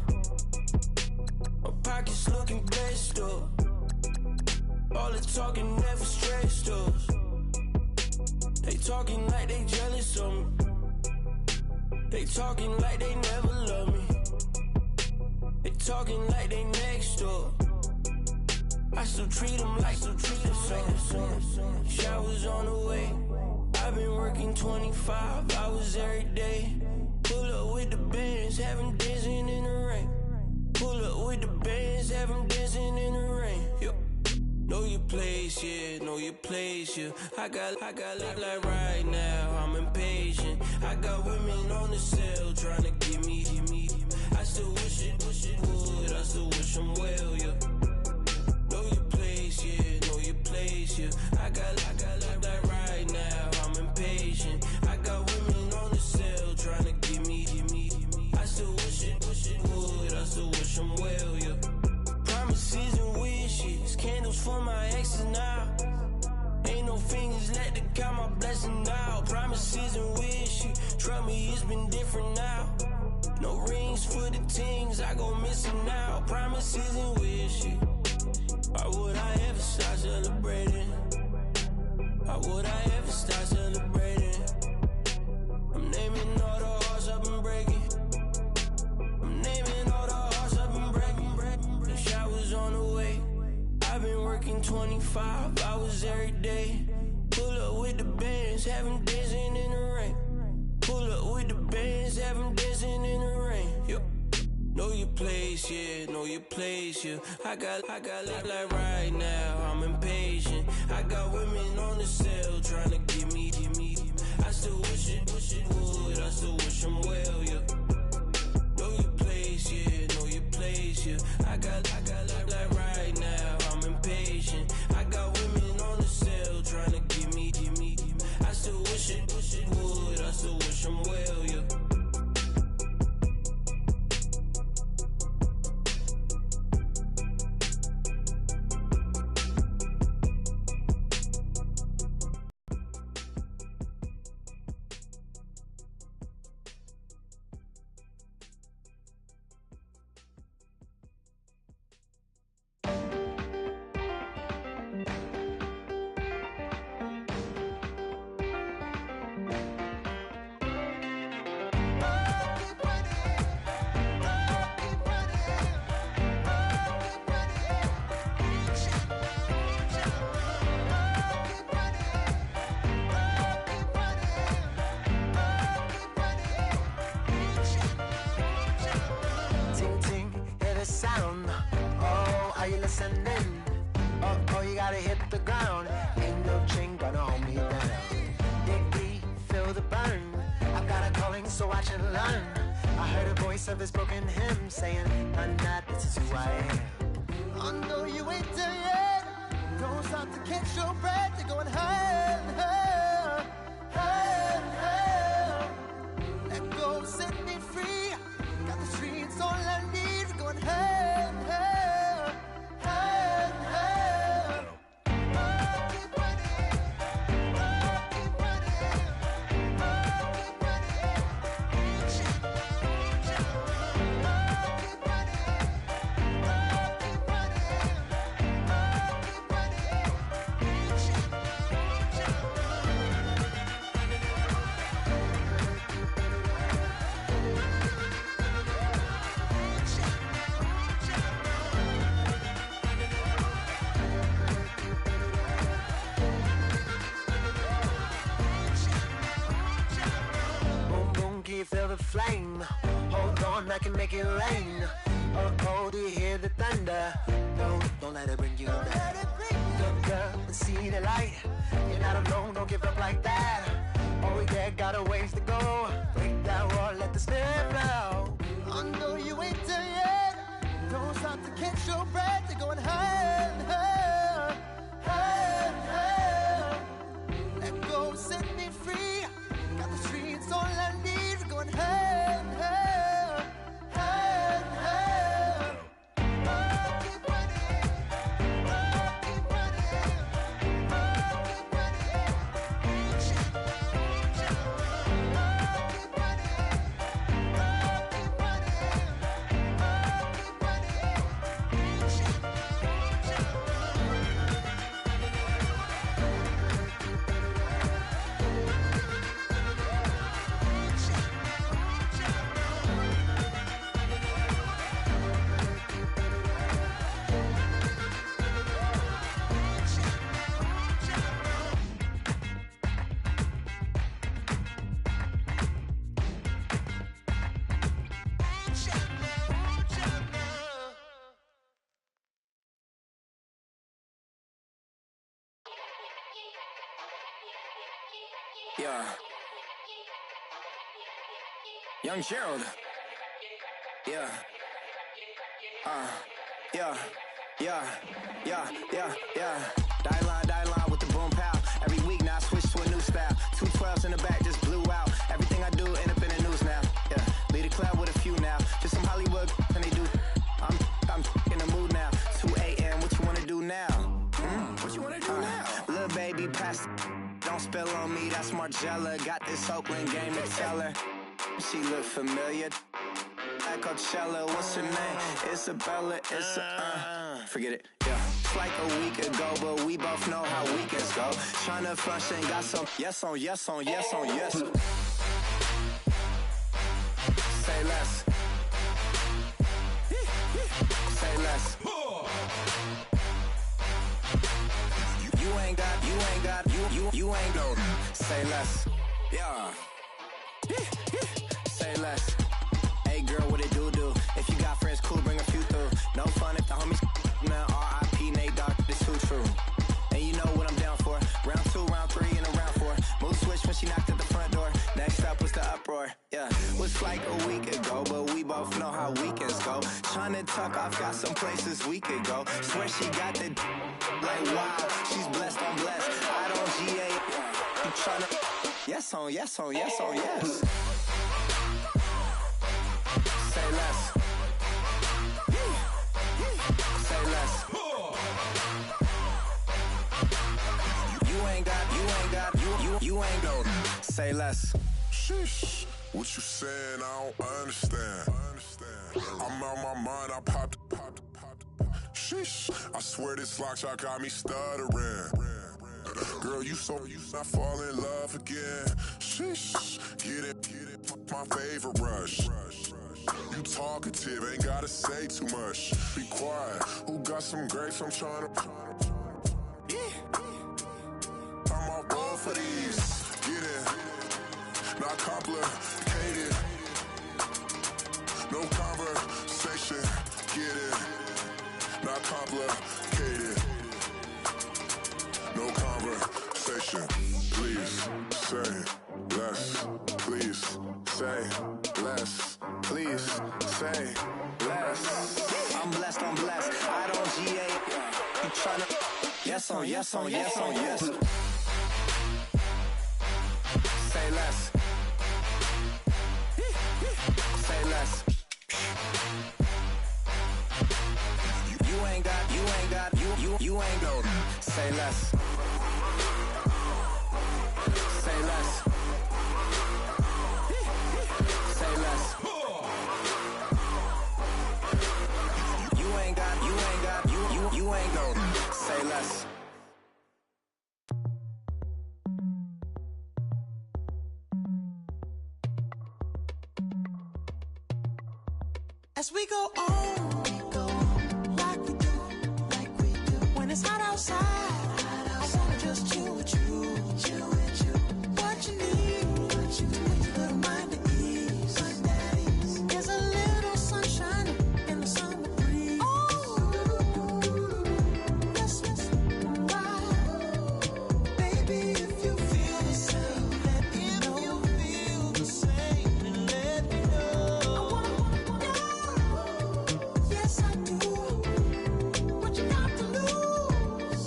My pockets looking blessed up. All the talking never stressed us. They talking like they jealous of me. They talking like they never love me. They talking like they next door. I still treat them like so. Showers on the way. I've been working 25 hours every day. Pull up with the bands, have them dancing in the rain. Pull up with the bands, have them dancing in the rain. Yo. Know your place, yeah, know your place, yeah. I got look like right now, I'm impatient. I got women on the cell trying to give me. I still wish it would, I still wish I'm well, yeah. Know your place, yeah, know your place, yeah. I got look like right now, I'm impatient. I got women on the cell trying to give me. I still wish it would, I still wish I'm well, yeah. Promises and wishes, candles for my exes now. Ain't no fingers left to count my blessings now. Promises and wishes, trust me, it's been different now. No rings for the things I go missing now. Promises and wishes, why would I ever start celebrating? Why would I ever start celebrating? I'm naming all the hearts I've been breaking. I'm naming all the hearts I've been breaking. The showers on the way. I've been working 25 hours every day. Pull up with the bands, have them dancing in the rain. Pull up with the bands, have them dancing in the rain. Yo. Know your place, yeah, know your place, yeah. I got look like right now, I'm impatient. I got women on the cell trying to give me. I still wish it would, I still wish I'm well, yeah. Know your place, yeah, know your place, yeah. I got look like right now, I'm impatient. I got women on the cell trying to give me. I still wish it would, I still wish I'm well, yeah. Of this broken hymn saying, I'm not, this is who I am. I know you ain't there yet. Don't stop to catch your breath. You're going higher and higher, higher and higher. Let go, set me free. Got the streets all I need. We're going higher and higher, higher and higher. Oh, keep running. Oh, keep running. Oh, keep running. Reach it. Feel the flame. Hold on, I can make it rain. Oh, do you hear the thunder? No, don't let it bring you down. Look up and see the light. You're not alone, don't give up like that. Oh yeah, got a ways to go. Break that wall, let the spirit flow. I know you ain't there yet. Don't stop to catch your breath. You're going higher and higher, higher and higher. Let go, set me free. Got the streets all I need. Going higher and higher, higher. Yeah. Young Gerald. Yeah. Yeah. Die line with the boom pow. Every week now I switch to a new style. 212s in the back just blew out. Everything I do end up in the news now. Yeah. Lead a club with a few now. Just some Hollywood and they do. I'm in the mood now. 2 a.m. What you wanna do now? What you wanna do now? Little baby pass. Don't spill on me. That's Margella. Got this Oakland game to tell her. She look familiar. At Coachella, what's her name? Isabella, forget it, yeah. It's like a week ago, but we both know how weekends go. Tryna function, got some yes on yes on yes on yes. Say less. Say less. You ain't got, you ain't no. Say less. Yeah. Say less. Hey girl, what it do? If you got friends, cool, bring a few through. No fun if the homies now R.I.P. Nate Dogg, it's too true. And you know what I'm down for. Round 2, round 3, and a round 4. Mood switch when she knocked at the front door. Next up was the uproar. Yeah, was like a week ago, but we both know how weekends go. Tryna tuck off, got some places we could go. Swear she got the like wow, she's blessed on blessed. I don't GA. You tryna yes on yes on yes on yes. Say less. Say less. You ain't no. Say less. Sheesh. What you saying? I don't understand. I'm out my mind. I popped. Sheesh. I swear this lock shot got me stuttering. Girl, you I fall in love again. Sheesh. Get it. My favorite rush. You talkative, ain't gotta say too much. Be quiet. Who got some grapes? I'm trying to. I'm all roll for these. Get in. Not complicated. No conversation. Get in. Not complicated. No conversation. Please say less. Please say less. Please say less. I'm blessed, I don't GA. You tryna yes on yes on yes on yes. Say less. Say less. You ain't no. Say less. Say less. Say less. You ain't no. Say less. As we go on, like we do. When it's hot outside, I wanna just chill with you. What you need, put your little mind at ease. There's a little sunshine in the summer breeze. Yes, baby, if you feel the same, let me know. You feel the same, and let me know. I wanna go. Yes, I do. What you got to lose?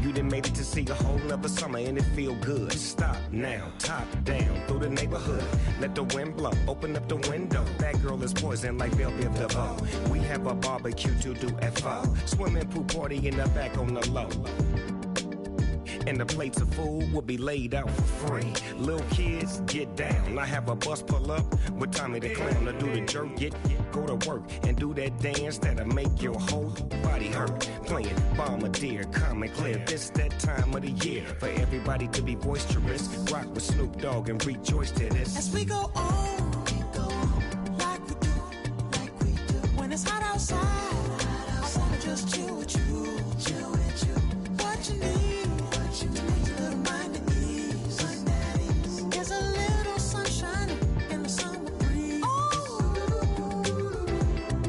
You done made it to see a whole nother summer and it feel good. Stop now, top down through the neighborhood. Let the wind blow, open up the window. That girl is poison like Belleville DeVoe. We have a barbecue to do at 4. Swimming pool party in the back on the low. And the plates of food will be laid out for free. Little kids, get down. I have a bus pull up with Tommy the Clown to do the jerk. Go to work and do that dance that'll make your whole body hurt. Playing Bombardier, calm and clear. This that time of the year for everybody to be boisterous. Rock with Snoop Dogg and rejoice to this. As we go on, like we do. When it's hot outside, I wanna just chill with you. What you need, put your little mind at ease. There's a little sunshine in the summer breeze.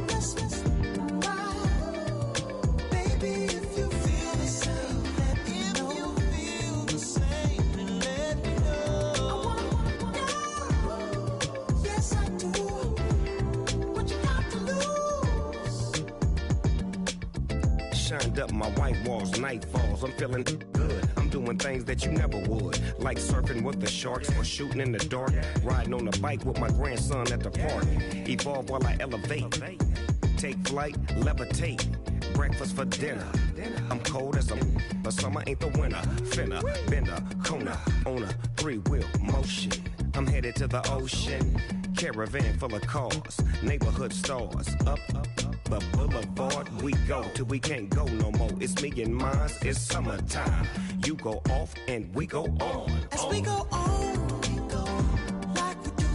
Yes, baby, if you feel the same, let me know. You feel the same. Shined up my white walls, night falls. I'm feeling good. I'm doing things that you never would. Like surfing with the sharks or shooting in the dark. Riding on a bike with my grandson at the park. Evolve while I elevate. Take flight, levitate. Breakfast for dinner. I'm cold as but summer ain't the winter. Finna, bender, Kona, on a 3-wheel motion. I'm headed to the ocean. Caravan full of cars, neighborhood stars. Up the boulevard we go till we can't go no more. It's me and mine, it's summertime. You go off and we go on. As we go on, we go like we do,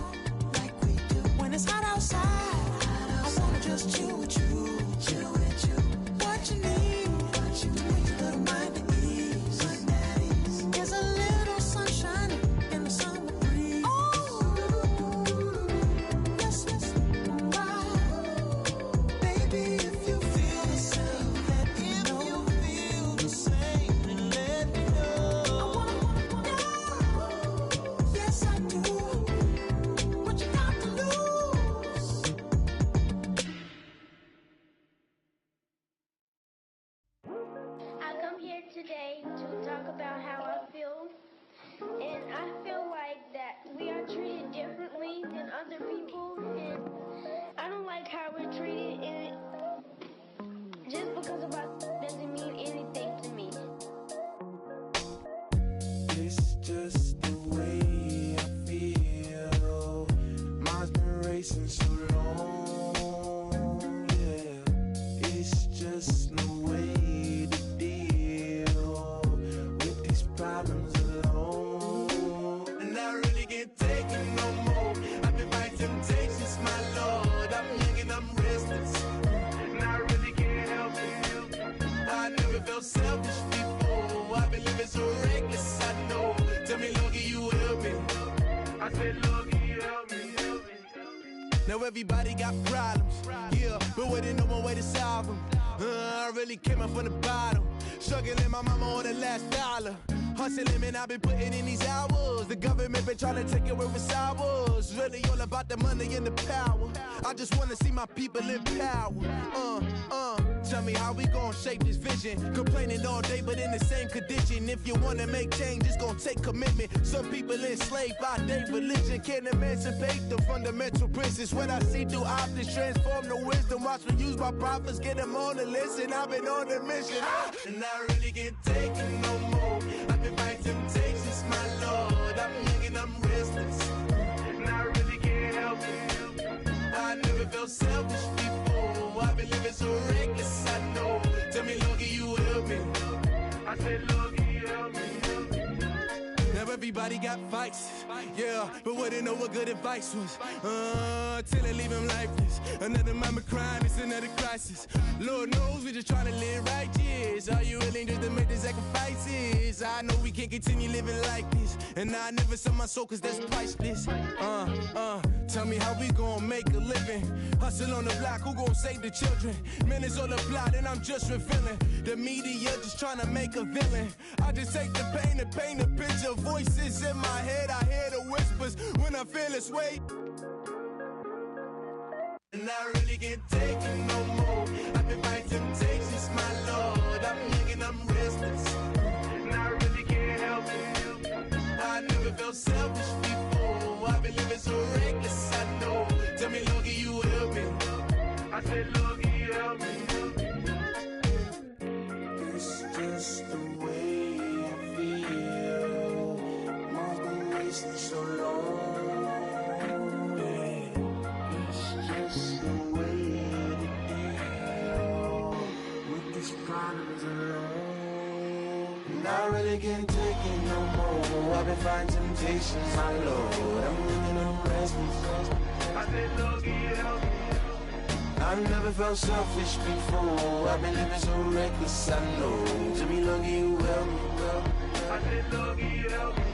like we do. When it's hot outside, I wanna just chill with you, chill with you. What you need, a little mind at ease. There's a little sunshine in the summer breeze. Oh, yes, yes, wow. Baby, if you feel the same, let me know. If you feel the same, then let me know. I wanna know. Yes, I do. What you got to lose? I come here today to talk about how I feel, and I feel like that we are treated differently than other people, and I don't like how we're treated, and just because of us doesn't mean anything to me. It's just the way I feel. Mine's been racing so long. Yeah, it's just no way to deal with these problems alone. And I really can't take it no more. I've been fighting temptations, my lord. I'm young and I'm restless, and I really can't help it. I never felt selfish before. I've been living so reckless, I know. Tell me, Logie, you help me. I said, Logie, you help me. Now everybody got problems, yeah, but waiting no more way to solve them. I really came up from the bottom, struggling my mama on the last dollar. Hustling, man, I've been putting in these hours. The government been trying to take away what's ours. Really all about the money and the power. I just wanna see my people in power. Tell me how we gon' shape this vision. Complaining all day, but in the same condition. If you wanna make change, it's gon' take commitment. Some people enslaved by their religion can't emancipate the fundamental principles. What I see through optics transform the wisdom. Watch me use my prophets, get them on the list, and I've been on the mission. And I really can't take it no more. I've been fighting temptations, my lord. I'm young and I'm restless, and I really can't help it. I never felt selfish before. I've been living so reckless, I know. Tell me, Logie, you help me. I said, Logie, you help me. Now everybody got fights, yeah, but wouldn't know what good advice was. Till they leave him lifeless. Another mama crying, it's another crisis. Lord knows we just trying to live righteous. Are you willing just to make the sacrifices? I know we can't continue living like this, and I never sell my soul cause that's priceless. Tell me how we gon' make a living. Hustle on the block, who gon' save the children? Man, it's all a plot and I'm just revealing. The media just trying to make a villain. I just take the pain and paint a picture. Voices in my head, I hear the whispers when I feel this way. And I really can't take it no more. I've been fighting temptations, my lord. I'm young and I'm restless, and I really can't help it. I never felt selfish before. I've been living so reckless, I know. Tell me, Logie, you help me. I said, Logie, you help me. It's just the way I feel. Mine's been racing so long. Just the way to deal with these problems alone. And I really can't take it no more. I've been fighting temptations, my lord. I'm living on restless. I said, Logie, help me. I've never felt selfish before. I've been living so reckless, I know. To me, Logie, you help me. I said, Logie, help me.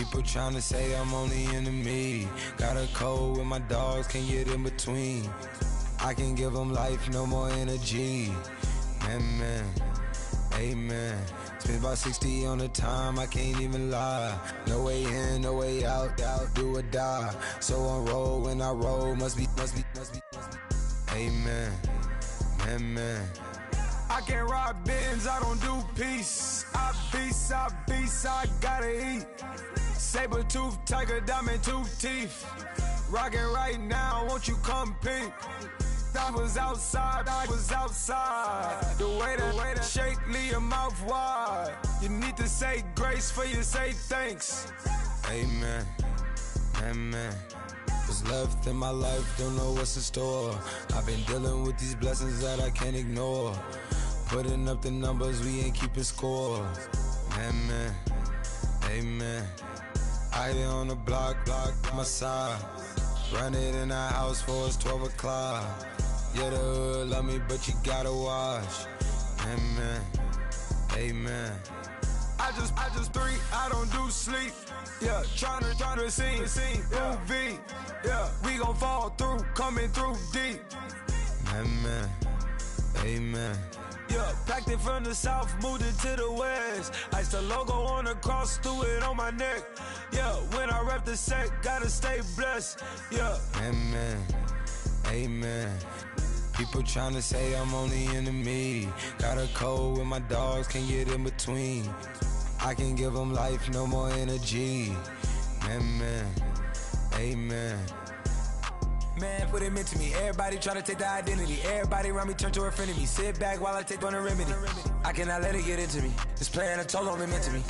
People tryna say I'm on the enemy. Got a code with my dogs, can't get in between. I can give them life, no more energy. Amen, amen. Spent about 60 on the time, I can't even lie. No way in, no way out, do or die. So on roll, when I roll, must be. Amen, amen. I can't ride Benz, I don't do peace. I beast, I gotta eat. Saber tooth, tiger, diamond tooth teeth. Rockin' right now, won't you come peek? I was outside. The way that shake, leave your mouth wide. You need to say grace for you say thanks. Amen, amen. What's left in my life, don't know what's in store. I've been dealing with these blessings that I can't ignore. Putting up the numbers, we ain't keeping score. Amen, amen. I here on the block, my side. Run it in the house for us 12 o'clock. Yeah, the hood love me, but you gotta watch. Amen, amen. I just three, I don't do sleep. Yeah, tryna see UV. Yeah, we gon' fall through, coming through deep. Amen, amen. Yeah, packed it from the south, moved it to the west. Iced the logo on the cross, threw it on my neck. Yeah, when I rep the set, gotta stay blessed. Yeah, amen, amen. People tryna say I'm on the enemy. Got a code with my dogs, can't get in between. I can give them life, no more energy. Amen, amen. Man, what it meant to me. Everybody try to take the identity. Everybody around me turn to a friend of me. Sit back while I take on a remedy. I cannot let it get into me. This playing a toll on me meant to me.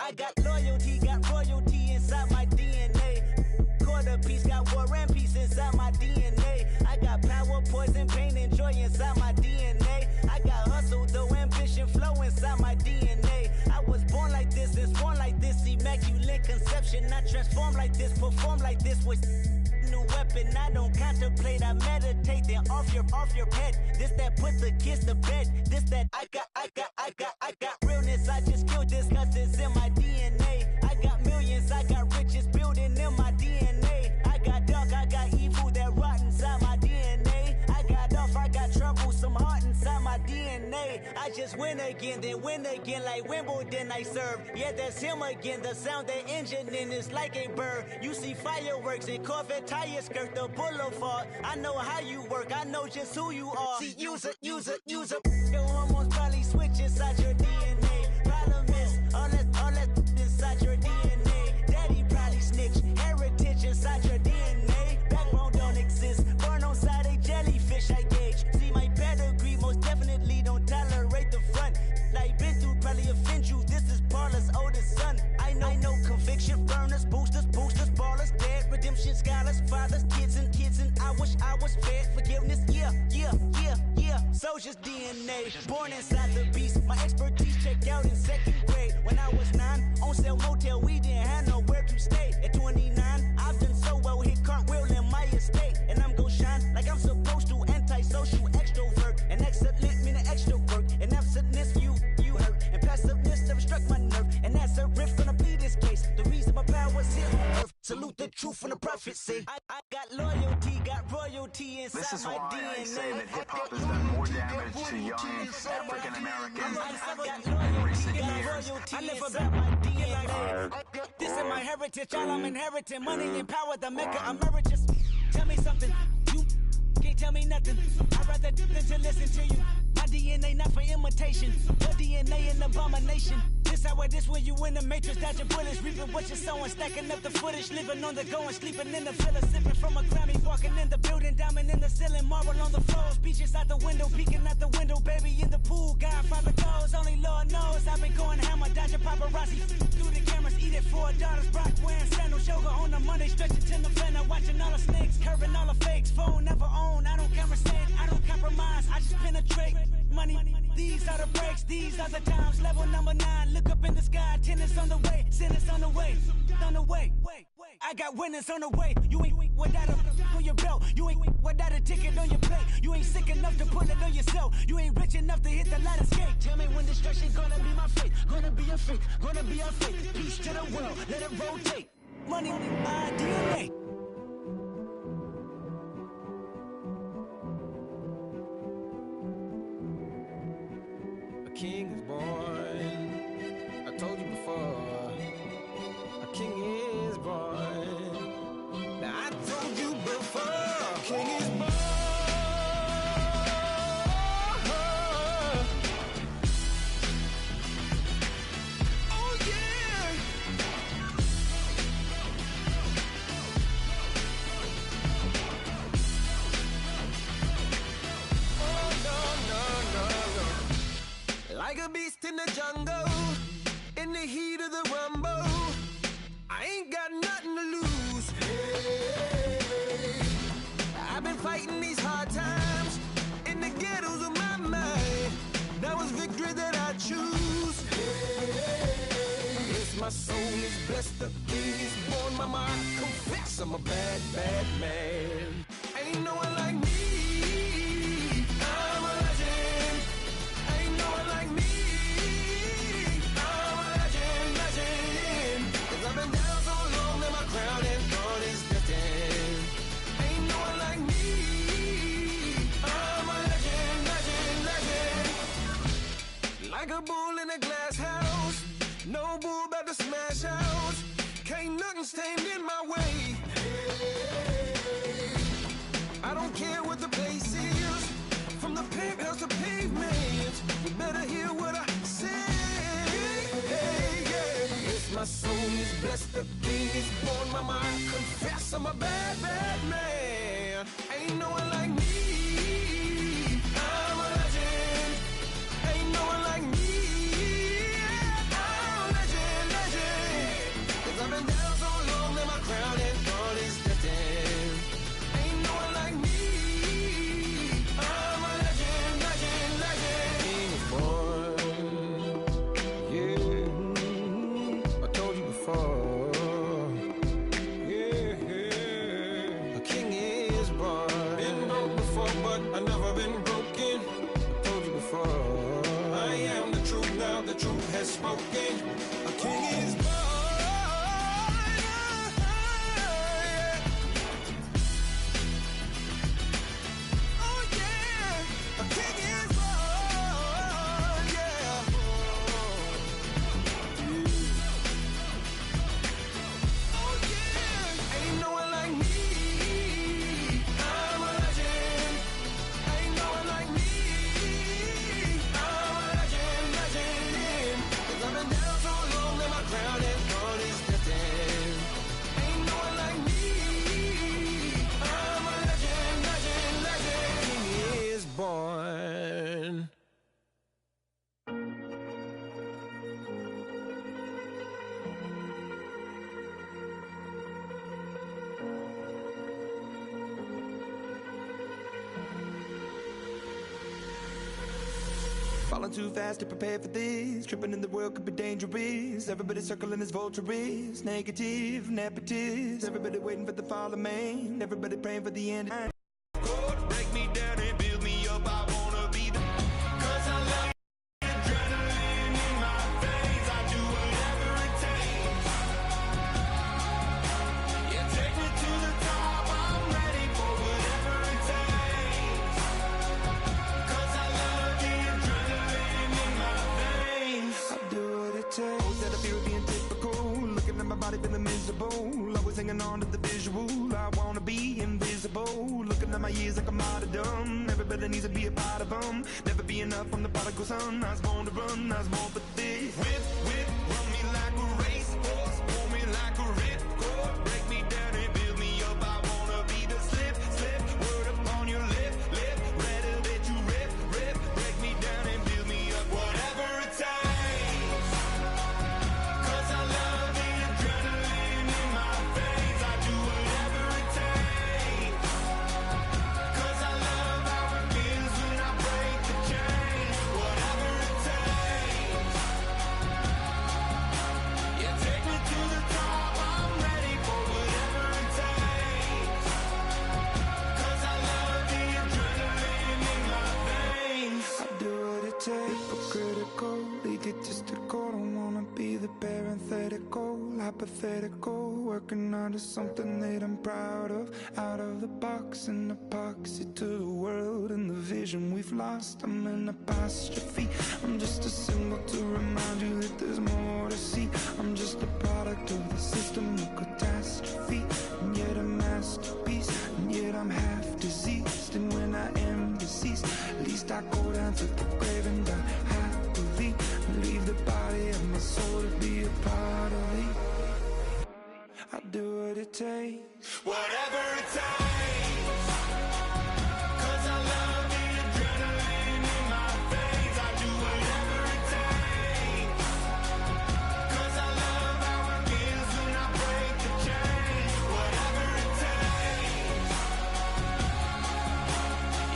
I got loyalty, got royalty inside my DNA. Quarter piece, got war and peace inside my DNA. I got power, poison, pain, and joy inside my DNA. I got hustle, though ambition, flow inside my DNA. I was born like this, and born like this, immaculate conception. I transform like this, perform like this with new weapon. I don't contemplate, I meditate, then off your head. This that put the kids to bed. This that I got realness. I just killed this cause it's in my DNA. I got millions, I got riches building in my DNA. I got dark, I got evil that rot inside my DNA. I got off, I got trouble, some heart inside my DNA. I just win again, then win again like Wimbledon I serve. Yeah, that's him again, the sound that engine in is like a bird. You see fireworks and Corvette tires skirt the boulevard. I know how you work, I know just who you are. See, use it. Your hormones probably switch inside your DNA. Problem is, all that inside your DNA. Daddy probably snitch, heritage inside your DNA. Backbone don't exist, born on side a jellyfish I gauge. See my pedigree, most definitely don't tolerate the front. Like been through, probably offend you, this is Paula's oldest son. I know conviction, burners, boosters, ballers, dead, redemption, scholars, fathers, kids and I wish I was fed forgiveness, yeah. Soldier's DNA, born inside the beast. My expertise checked out in second grade. When I was 9, on sale motel, we didn't have nowhere to stay. At 29, I've done so well, hit cartwheel in my estate. And I'm gon' shine like I'm supposed to, antisocial extrovert. And excellent meaning extra work. And absentness, you hurt. And passiveness never struck my nerve. And that's a riff gonna be this case. The reason my power's here on earth. Salute the truth and the prophecy. I got loyalty, got royalty inside this is my why DNA. I say that hip-hop has done more damage to young African Americans in recent years. I live about my DNA. This is my heritage, all I'm inheriting. Money and power, the maker emeritus. Tell me something, you can't tell me nothing. I'd rather do than to listen to you. My DNA not for imitation. Your DNA an abomination. This how it is when you in the matrix, dodging bullets, reaping what you're sowing, stacking up the footage, living on the go and sleeping in the villa, sipping from a Grammy, walking in the building, diamond in the ceiling, marble on the floors, beaches out the window, peeking out the window, baby in the pool, Godfather goes, only Lord knows, I've been going hammer, dodging paparazzi, through the cameras, eating $4, Brock wearing sandals, yoga on a Monday, stretching to November, watching all the snakes, curving all the fakes. Phone never own, I don't conversate, I don't compromise, I just penetrate. Money, these are the breaks, these are the times. Level number 9, look up in the sky. Tennis on the way, sinners on the way, on the way. I got winners on the way. You ain't without a on your belt. You ain't without a ticket on your plate. You ain't sick enough to put it on yourself. You ain't rich enough to hit the ladder skate. Tell me when destruction gonna be my fate. Gonna be a fate, gonna be a fate. Peace to the world, let it rotate. Money, my DNA. A king is born. I told you before. A king is born. Now I told you before. A king is born. Oh yeah. Oh no. Like a beast in the jungle, in the heat of the rumble, I ain't got nothing to lose. Hey, I've been fighting these hard times in the ghettos of my mind. Now it's victory that I choose. Hey, yes, my soul is blessed, the king is born. Mama, I confess I'm a bad, bad man. Ain't no one like me. I'm a legend. Ain't no one like me. I'm a legend, legend. 'Cause I've been down so long that my crown and throne is destined. Ain't no one like me. I'm a legend, legend, legend. Like a bull in a glass house. No bull about to smash house. Can't nothing stand in my way. I don't care what the place is, from the penthouse to pavement. You better hear what I say. Hey, yeah. Yes, my soul is blessed, the king is born. Mama, I confess I'm a bad, bad man. Ain't no one like me. I'm a legend. Ain't no one like me. I'm a legend, legend. 'Cause I've been down so long that my crown and throne is destined. Ain't no one like me. I'm a legend, legend, legend. King is born. Yeah, I told you before. Yeah, a king is born. Been broke before, but I never been broken. I told you before. I am the truth now. The truth has spoken. A king is born. Oh yeah, a king is born. Yeah. Oh yeah, ain't no one like me. I'm a legend. Ain't no one like me. I'm a legend, legend. 'Cause I've been down so long that my crown and throne is destined. Ain't no one like me. I'm a legend, legend, legend. King is born. Falling too fast to prepare for this. Tripping in the world could be dangerous. Everybody circling as vultures. Negative, nepotist. Everybody waiting for the fall of man. Everybody praying for the end. Break me down and build me up. I wanna be the. 'Cause I love adrenaline in my veins. I do whatever it takes. Yeah, take me to the top. I'm ready for whatever it takes. 'Cause I love the adrenaline in my veins. I do what it takes. Always had a fear of being typical. Looking at my body feeling miserable. Always hanging on to the visual. I wanna be invisible. Looking at my years like a martyrdom. Everybody needs to be a part of them. Never be enough from the prodigal son. I was born to run, I was born for this. Whip, whip, run me like a racehorse. Pull me like a ripcord. Break me down and build me up. I wanna be the slip, slip. Word upon your lip, lip. Rather that you rip, rip. Break me down and build me up. Whatever it takes. 'Cause I love the adrenaline in my veins. I do whatever it takes. hypothetical, working onto something that I'm proud of. Out of the box and epoxy to the world and the vision we've lost. I'm an apostrophe. I'm just a symbol to remind you that there's more to see. I'm just a product of the system of catastrophe, and yet a masterpiece, and yet I'm half diseased. And when I am deceased, at least I go down to the grave and die happily, and leave the body of my soul to be a part of me. I'll do what it takes, whatever it takes, 'cause I love the adrenaline in my veins. I do whatever it takes, 'cause I love how it feels when I break the chains. Whatever it takes,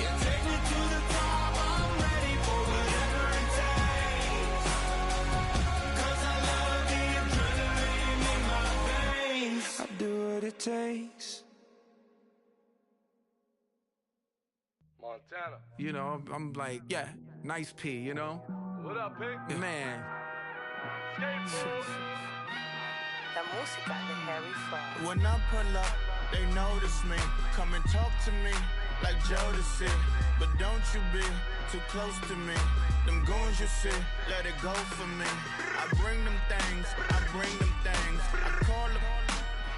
yeah, take me to the top. I'm ready for whatever it takes, 'cause I love the adrenaline in my veins. I'll do what it takes. Montana. You know, I'm like, yeah, nice P, you know? What up, Pink? Man. La música de Harry Fraud. When I pull up, they notice me. Come and talk to me like Jodeci. But don't you be too close to me. Them goons you see, let it go for me. I bring them things, I bring them things. I call them,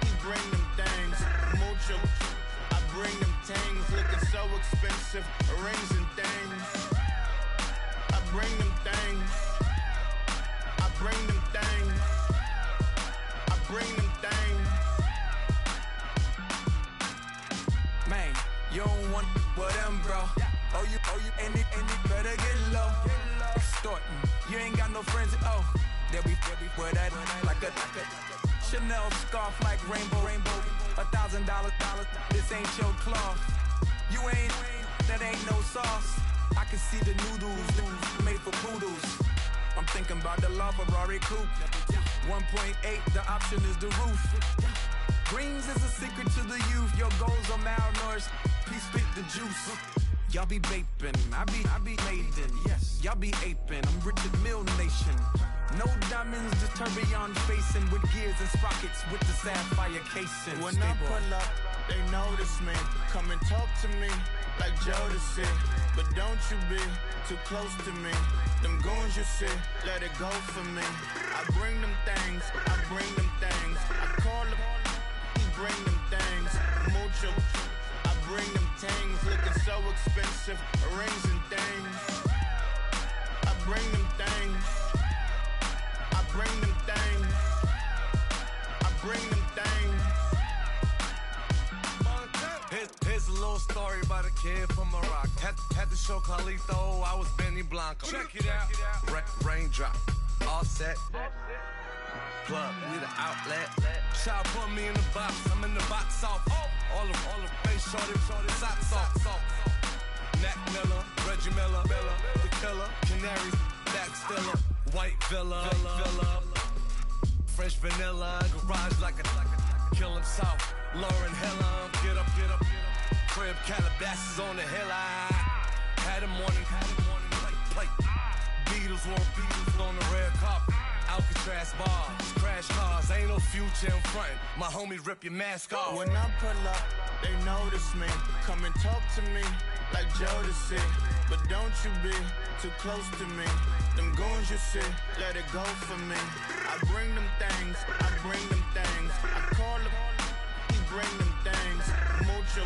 he bring them things. Mucho, I bring them things. Looking so expensive, rings and things. I bring them things. I bring them things. I bring them things. Man, you don't want with them, bro. Oh, you, and it better get low. Extorting, you ain't got no friends. Oh, they'll be with that like a Chanel scarf like rainbow. $1,000, this ain't your cloth. You ain't, that ain't no sauce. I can see the noodles made for poodles. I'm thinking about the La Ferrari coupe. 1.8, the option is the roof. Greens is a secret to the youth. Your goals are malnourished. Please spit the juice. Y'all be vaping, I be maiden. Yes, y'all be aping. I'm Richard Mill Nation. No diamonds, just tourbillon facing with gears and sprockets with the sapphire casing. When I pull up, they notice me. Come and talk to me like Jodeci. But don't you be too close to me. Them goons you see, let it go for me. I bring them things, I bring them things. I call them, he bring them things. Mucho, I bring them things. Looking so expensive, rings and things. I bring them things. I bring them things. I bring them things. Here's a little story about a kid from Morocco. Had to show Carlito I was Benny Blanco. Check it out. Raindrop, all set. Plug, we the outlet. Child put me in the box, I'm in the box off. All the face shorty, socks off. Mac Miller, Reggie Miller, the killer, Canaries, back stiller, white villa, French vanilla, garage like a kill himself. Lauren Hill, get up. Crib Calabasas on the hill. I had a morning plate. Beatles on the red carpet. Alcatraz bars, crash cars, ain't no future in front. My homies rip your mask off. When I pull up, they notice me. Come and talk to me like Jodeci. But don't you be too close to me. Them goons you see, let it go for me. I bring them things, I bring them things. I call them, he bring them things. Mucho,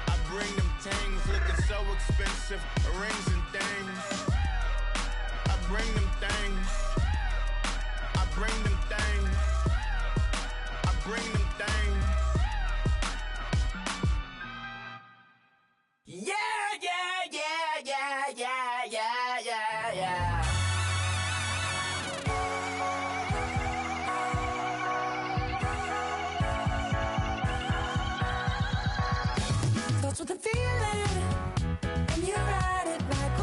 I bring them things. Looking so expensive, rings and things. I bring them things. I bring them things. I bring them things. Yeah. Starts with a feeling, and you ride it like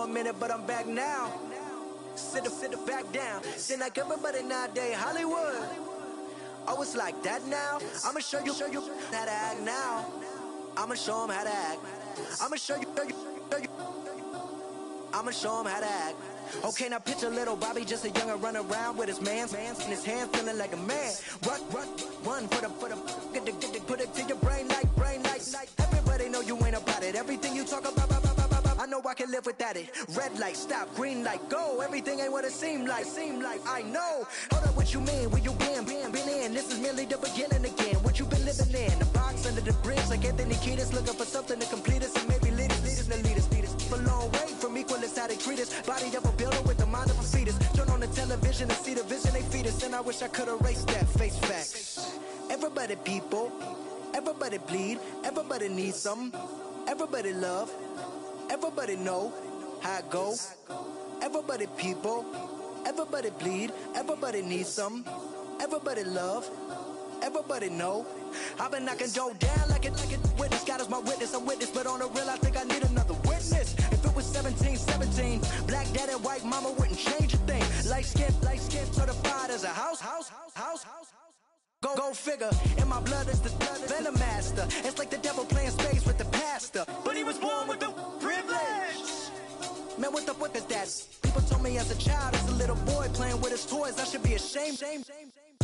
a minute, but I'm back now. Sit back down. Seem like everybody nowadays Hollywood. Oh, it's like that now. I'ma show you how to act now. I'ma show 'em how to act. I'ma show you. I'ma show 'em how to act. Okay, now picture little Bobby, just a youngin' run around with his mans in his hands, feeling like a man. Run for the get put it to your brain like. Everybody know you ain't about it. Everything you talk about, I know I can live without it. Red light, stop, green light, go. Everything ain't what it seem like. I know. Hold up, what you mean? Where you been in? This is merely the beginning again. What you been living in? The box under the bridge, like Anthony Kiedis, looking for something to complete us and maybe lead us. For long way from equal is how they treat us. Body of a builder with the mind of a fetus. Turn on the television and see the vision they feed us. And I wish I could erase that face facts. Everybody people, everybody bleed, everybody needs something. Everybody love, everybody know how it go. Everybody people, everybody bleed, everybody needs something. Everybody love, everybody know. I've been knocking Joe down like it witness. God is my witness, I'm witness, but on the real I think I need another witness. If it was 17, black dad and white mama wouldn't change a thing. Light skin certified as a house. Go figure, in my blood is the venom master. It's like the devil playing space with the pastor, but he was born with the privilege. Man, what is that? People told me as a child, as a little boy playing with his toys, I should be ashamed.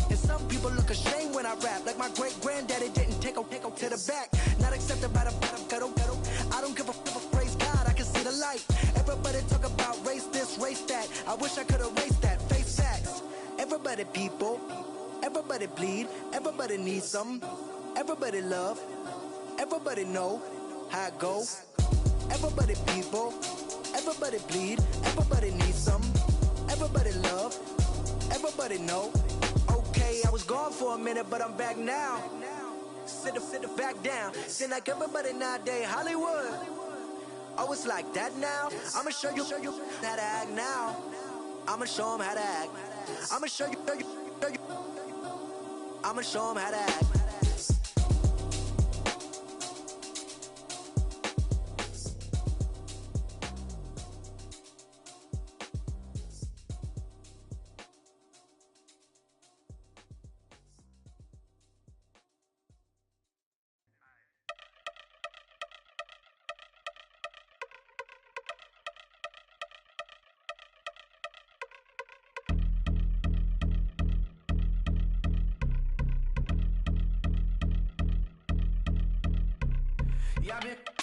And some people look ashamed when I rap, like my great granddaddy didn't take to the back. Not accepted by the ghetto. I don't give a praise God, I can see the light. Everybody talk about race this, race that. I wish I could erase that. Face facts. Everybody people, everybody bleed, everybody needs something. Everybody love, everybody know how it go. Everybody people, everybody bleed, everybody needs something. Everybody love, everybody know. Okay, I was gone for a minute, but I'm back now. Sit back down. Seem like everybody nowadays Hollywood. Oh, it's like that now. I'ma show you how to act now. I'ma show 'em how to act. I'ma show you. I'ma show 'em how to act.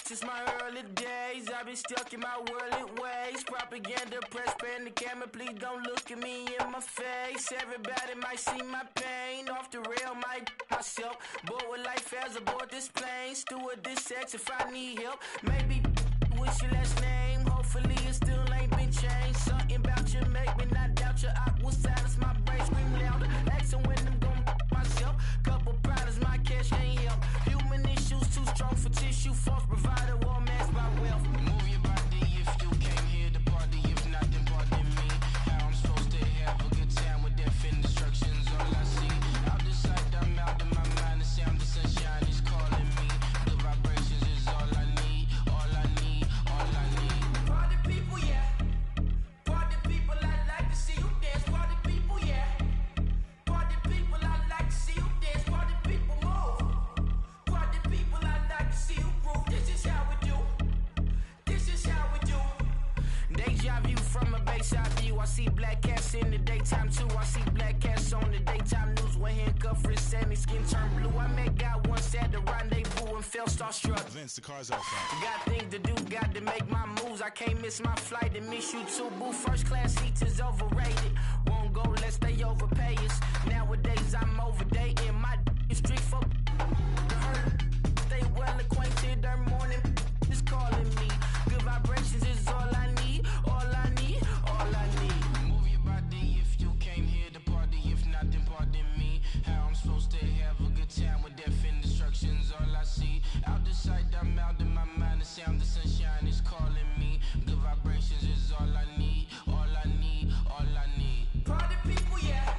Since my early days, I've been stuck in my worldly ways. Propaganda, press, pan the camera, please don't look at me in my face. Everybody might see my pain, off the rail, might myself. Bored with life as aboard this plane. Steward this sex if I need help. Maybe what's your last name? Hopefully it still ain't been changed. Something about you make me not doubt you. I will silence my brain, scream louder. Asking when I'm gon' myself. Couple problems, my cash ain't help. Human issues too strong for tissue. False provider, war mask my wealth. Move your body if you came here to party. If not, then pardon me. How I'm supposed to have a good time with death and destruction's all I see. Out the sight, I'm out of my mind. The sound of sunshine is calling me. The vibrations is all I need. All I need, all I need. Party people, yeah. Party people, I like to see you dance. Party people, yeah. Party people, I like to see you dance. Party people, move. Party people, I like to see you groove. This is how we do. This is how we do. Deja view from a bayside view. I see black cats in the daytime too. I see black cats on the daytime news. When handcuffed, wrist and his skin turned blue. I met God once at the rendezvous and felt starstruck. Vince, the car's outside. Got things to do, got to make my moves. I can't miss my flight and miss you too, boo. First class seats is overrated. Won't go lest they overpay us. Nowadays I'm overdating my street folk. The hurt, stay well acquainted. Their morning is calling me. Good vibrations is all I need. All I need, all I need. Move your body if you came here to party. If not, then pardon me. How I'm supposed to have a good time with death and destruction's all I see. Out the sight, I'm out in my mind. The sound of sunshine is calling me. Good vibrations is all I need. All I need, all I need. Party people, yeah.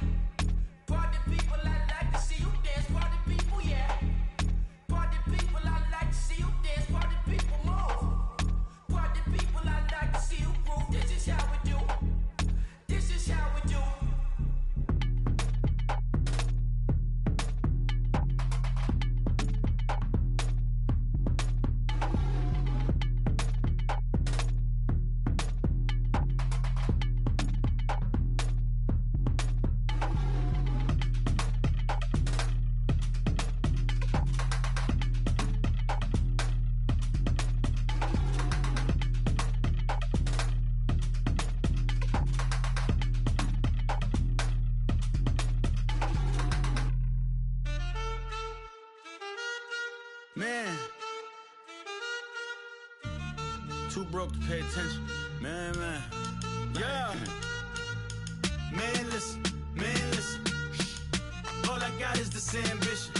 Party people, I like to see you dance. Party people, yeah. Party people, I like to see Too broke to pay attention. Man. Yeah. Man, listen. All I got is this ambition.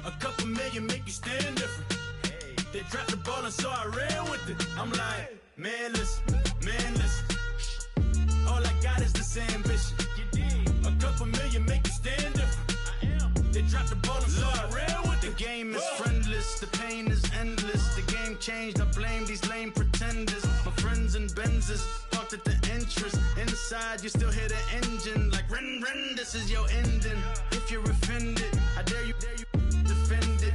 A couple million make you stand different. They dropped the ball and so I ran with it. I'm like, man, listen. All I got is this ambition. A couple million make you stand different. They dropped the ball and so I ran with it. The game is friendless, the pain is endless. The game changed, I blame these lame pretenders. My friends and Benzes parked at the entrance. Inside, you still hear the engine. Like, rin, this is your ending. If you're offended, I dare you defend it.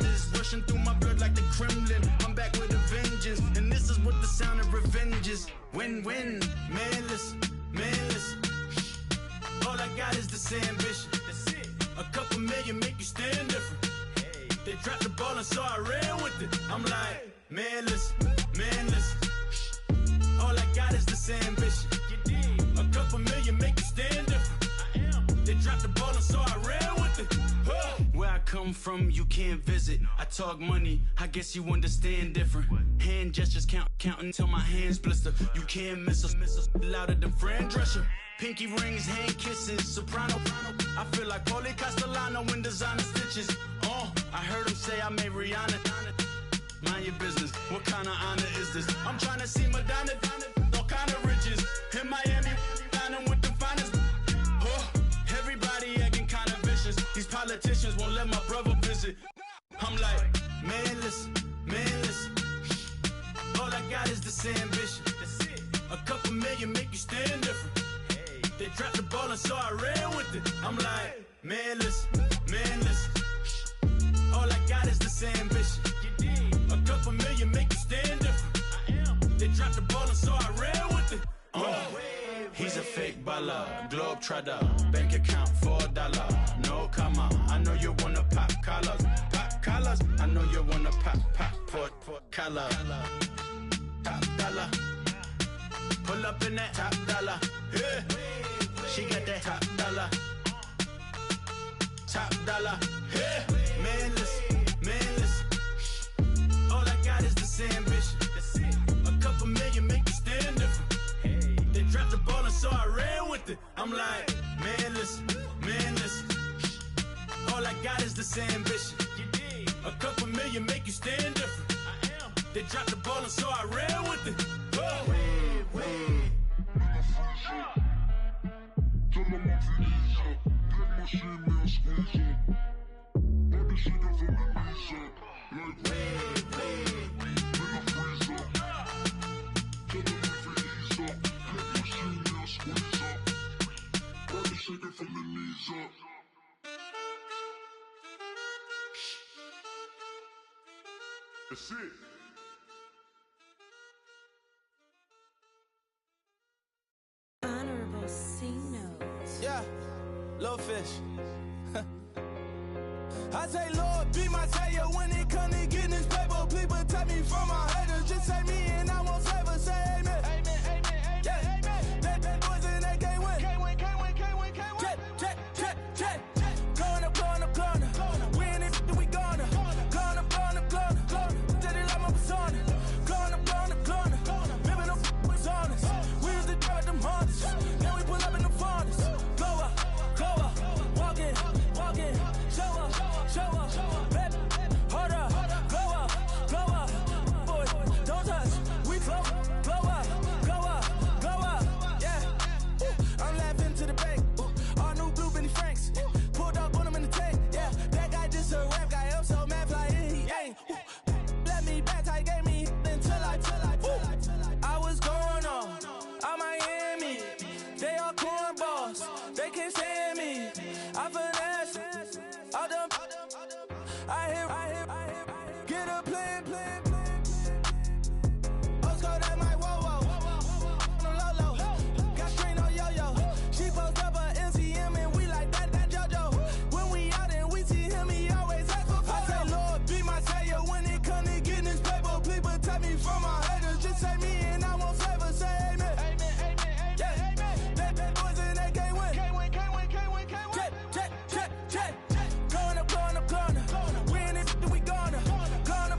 This is rushing through my blood like the Kremlin. I'm back with a vengeance, and this is what the sound of revenge is. Win-win, man, listen. All I got is this ambition. A couple million make you stand different. They dropped the ball and so I ran with it. I'm like, man, listen. All I got is this ambition. A couple million make you stand different. They dropped the ball and so I ran with it. Where I come from, you can't visit. I talk money, I guess you understand different. Hand gestures counting till my hands blister. You can't miss us, louder than Fran Drescher. Pinky rings, hand kisses, soprano. I feel like Paulie Castellano in designer stitches. I heard him say I made Rihanna. Mind your business, what kind of honor is this? I'm trying to see Madonna, all kind of riches. In Miami, dining with the finest. Everybody acting kind of vicious. These politicians won't let my brother visit. I'm like, man, listen. All I got is this ambition. A couple million make you stand different. They dropped the ball and so I ran with it. I'm like, man, listen. All I got is this ambition. A couple million make you stand different. They dropped the ball and so I ran with it. He's a fake baller, globe trotter, bank account $4. No comma, I know you wanna pop collars. I know you wanna pop collar. Top dollar, pull up in that top dollar. Yeah. She got that top dollar. Yeah. Man, listen. All I got is this ambition. A couple million make you stand different. They dropped the ball and so I ran with it. I'm like, man, listen. All I got is this ambition. A couple million make you stand different. They dropped the ball and so I ran with it. Tell them I'm Felicia, get my shit, squeeze up. Baby, she can feel me knees up. Like, in a freezer. Tell them I'm Felicia, get my shit, squeeze up. Baby, she can feel me knees up. That's it. Honorable C notes. Yeah, little fish. I say, Lord, be my savior when it come to getting this paper. Please protect me from my haters. Just say me and I won't save her. Say amen. Yeah. That boys and they can't win. Check. Gonna. We in it, we gonna. Gonna. Did it like my persona. Gonna. Living the was honest. We used to drive them Hondas. Then we pull up in the Fondas. Go up. Walk in. Show up. Baby, hold up. Go up. Boy, don't touch. We flow up. Yeah. I'm laughing to the bank. All new blue Benny Franks. Pulled up on him in the tank. Yeah, that guy just a rap guy. I'm so mad, fly in, he ain't. Let me back, tight gave me until I was going on Miami. They all cornballs. They can't stand me. I finesse. I done. I hear. Get a plan. Let's go that my whoa. Low. Got string on yo-yo. She post up a MCM and we like that JoJo. When we out and we see him, he always ask for photo. I say, Lord, be my savior when it come to getting this paper. Please protect me from my haters. Just say me and I won't save her. Say amen. Yeah. That boys and they can't win. Check. Gonna. We in it, we gonna. Gonna.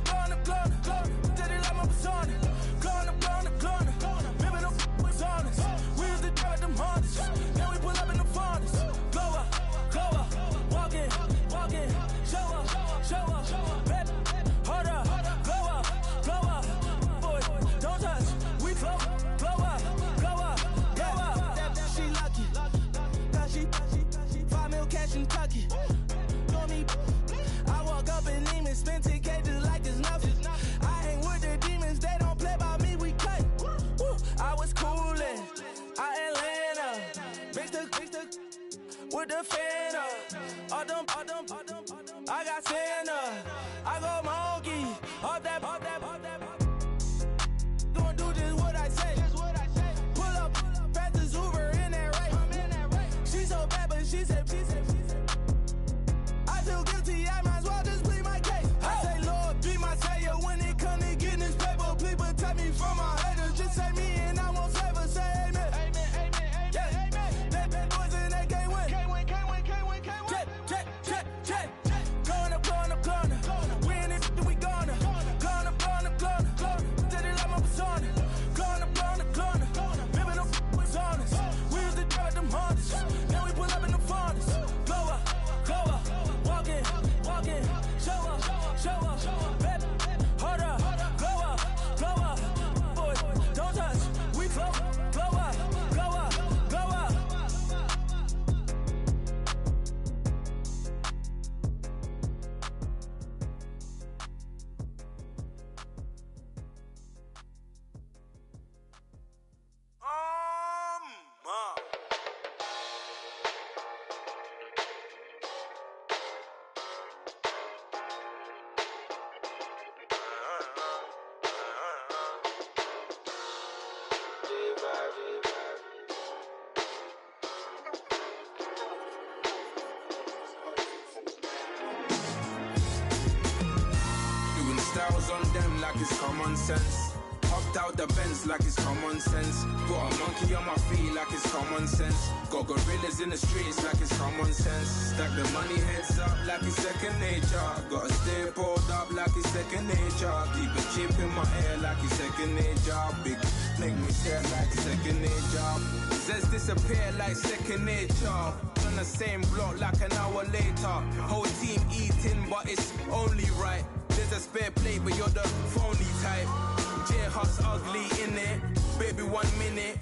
with the fan up. I got Santa. I go monkey. Off that. Don't do just what I say. Pull up, fastest Uber in that race. She so bad, but she said. I feel guilty, I might as well just plead my case. I say, Lord, be my savior when it come to getting this paper. Please protect me from my haters. Just say me and I won't save her. Say amen. That boys and they can't win. Check. Going up. We in this, we gonna. Going up. Tell it like my persona. Going up. Living up was honest. We used to drive them Hondas. Now we pull up in the Fondas. Go up. Walking. Show up. Baby, hold up. Go up. Boys, don't touch. We flow up. Styles on them like it's common sense. Hopped out the Benz like it's common sense. Put a monkey on my feet like it's common sense. Got gorillas in the streets like it's common sense. Stack the money heads up like it's second nature. Gotta stay pulled up like it's second nature. Keep a chip in my hair like it's second nature. Big make me stare like second nature. Says disappear like second nature. On the same block like an hour later. Whole team eating but it's only right. There's a spare plate, but you're the phony type. J-Hut's ugly, innit? Baby, 1 minute.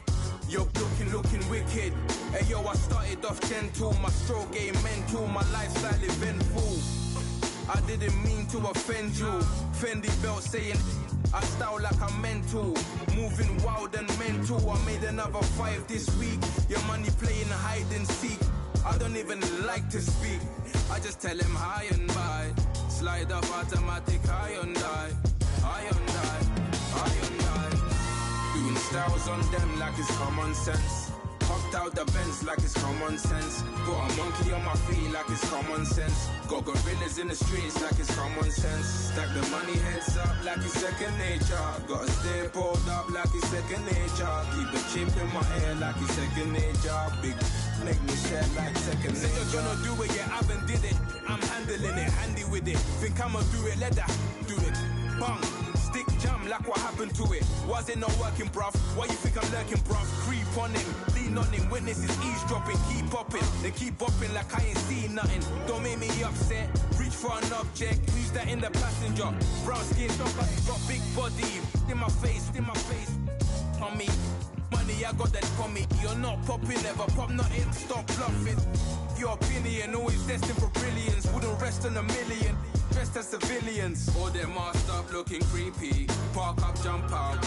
You're looking wicked. Hey, yo, I started off gentle. My stroke game mental. My lifestyle eventful. I didn't mean to offend you. Fendi belt saying I style like I'm mental. Moving wild and mental. I made another 5 this week. Your money playing hide and seek. I don't even like to speak. I just tell him hi and bye. Slide up automatic, Hyundai. Doing styles on them like it's common sense. Hopped out the Benz like it's common sense. Put a monkey on my feet like it's common sense. Got gorillas in the streets like it's common sense. Stack the money heads up like it's second nature. Gotta stay pulled up like it's second nature. Keep a chip in my hair like it's second nature. Big make me share like second nature. Say you're gonna do it, yeah, I haven't did it. I'm handling it, handy with it. Think I'ma do it, let that do it. Bang, stick jam like what happened to it. Was it not working, bruv? Why you think I'm lurking, bruv? Creep on him, lean on him, witnesses eavesdropping. Keep popping, they keep bopping like I ain't seen nothing. Don't make me upset, reach for an object. Who's that in the passenger? Brown skin, got big body. In my face, on me. Money, I got that for me. You're not popping, never pop nothing. Stop bluffing. Your opinion, always destined for brilliance. Wouldn't rest on a million. Dressed as civilians. All their masked up, looking creepy. Park up, jump out,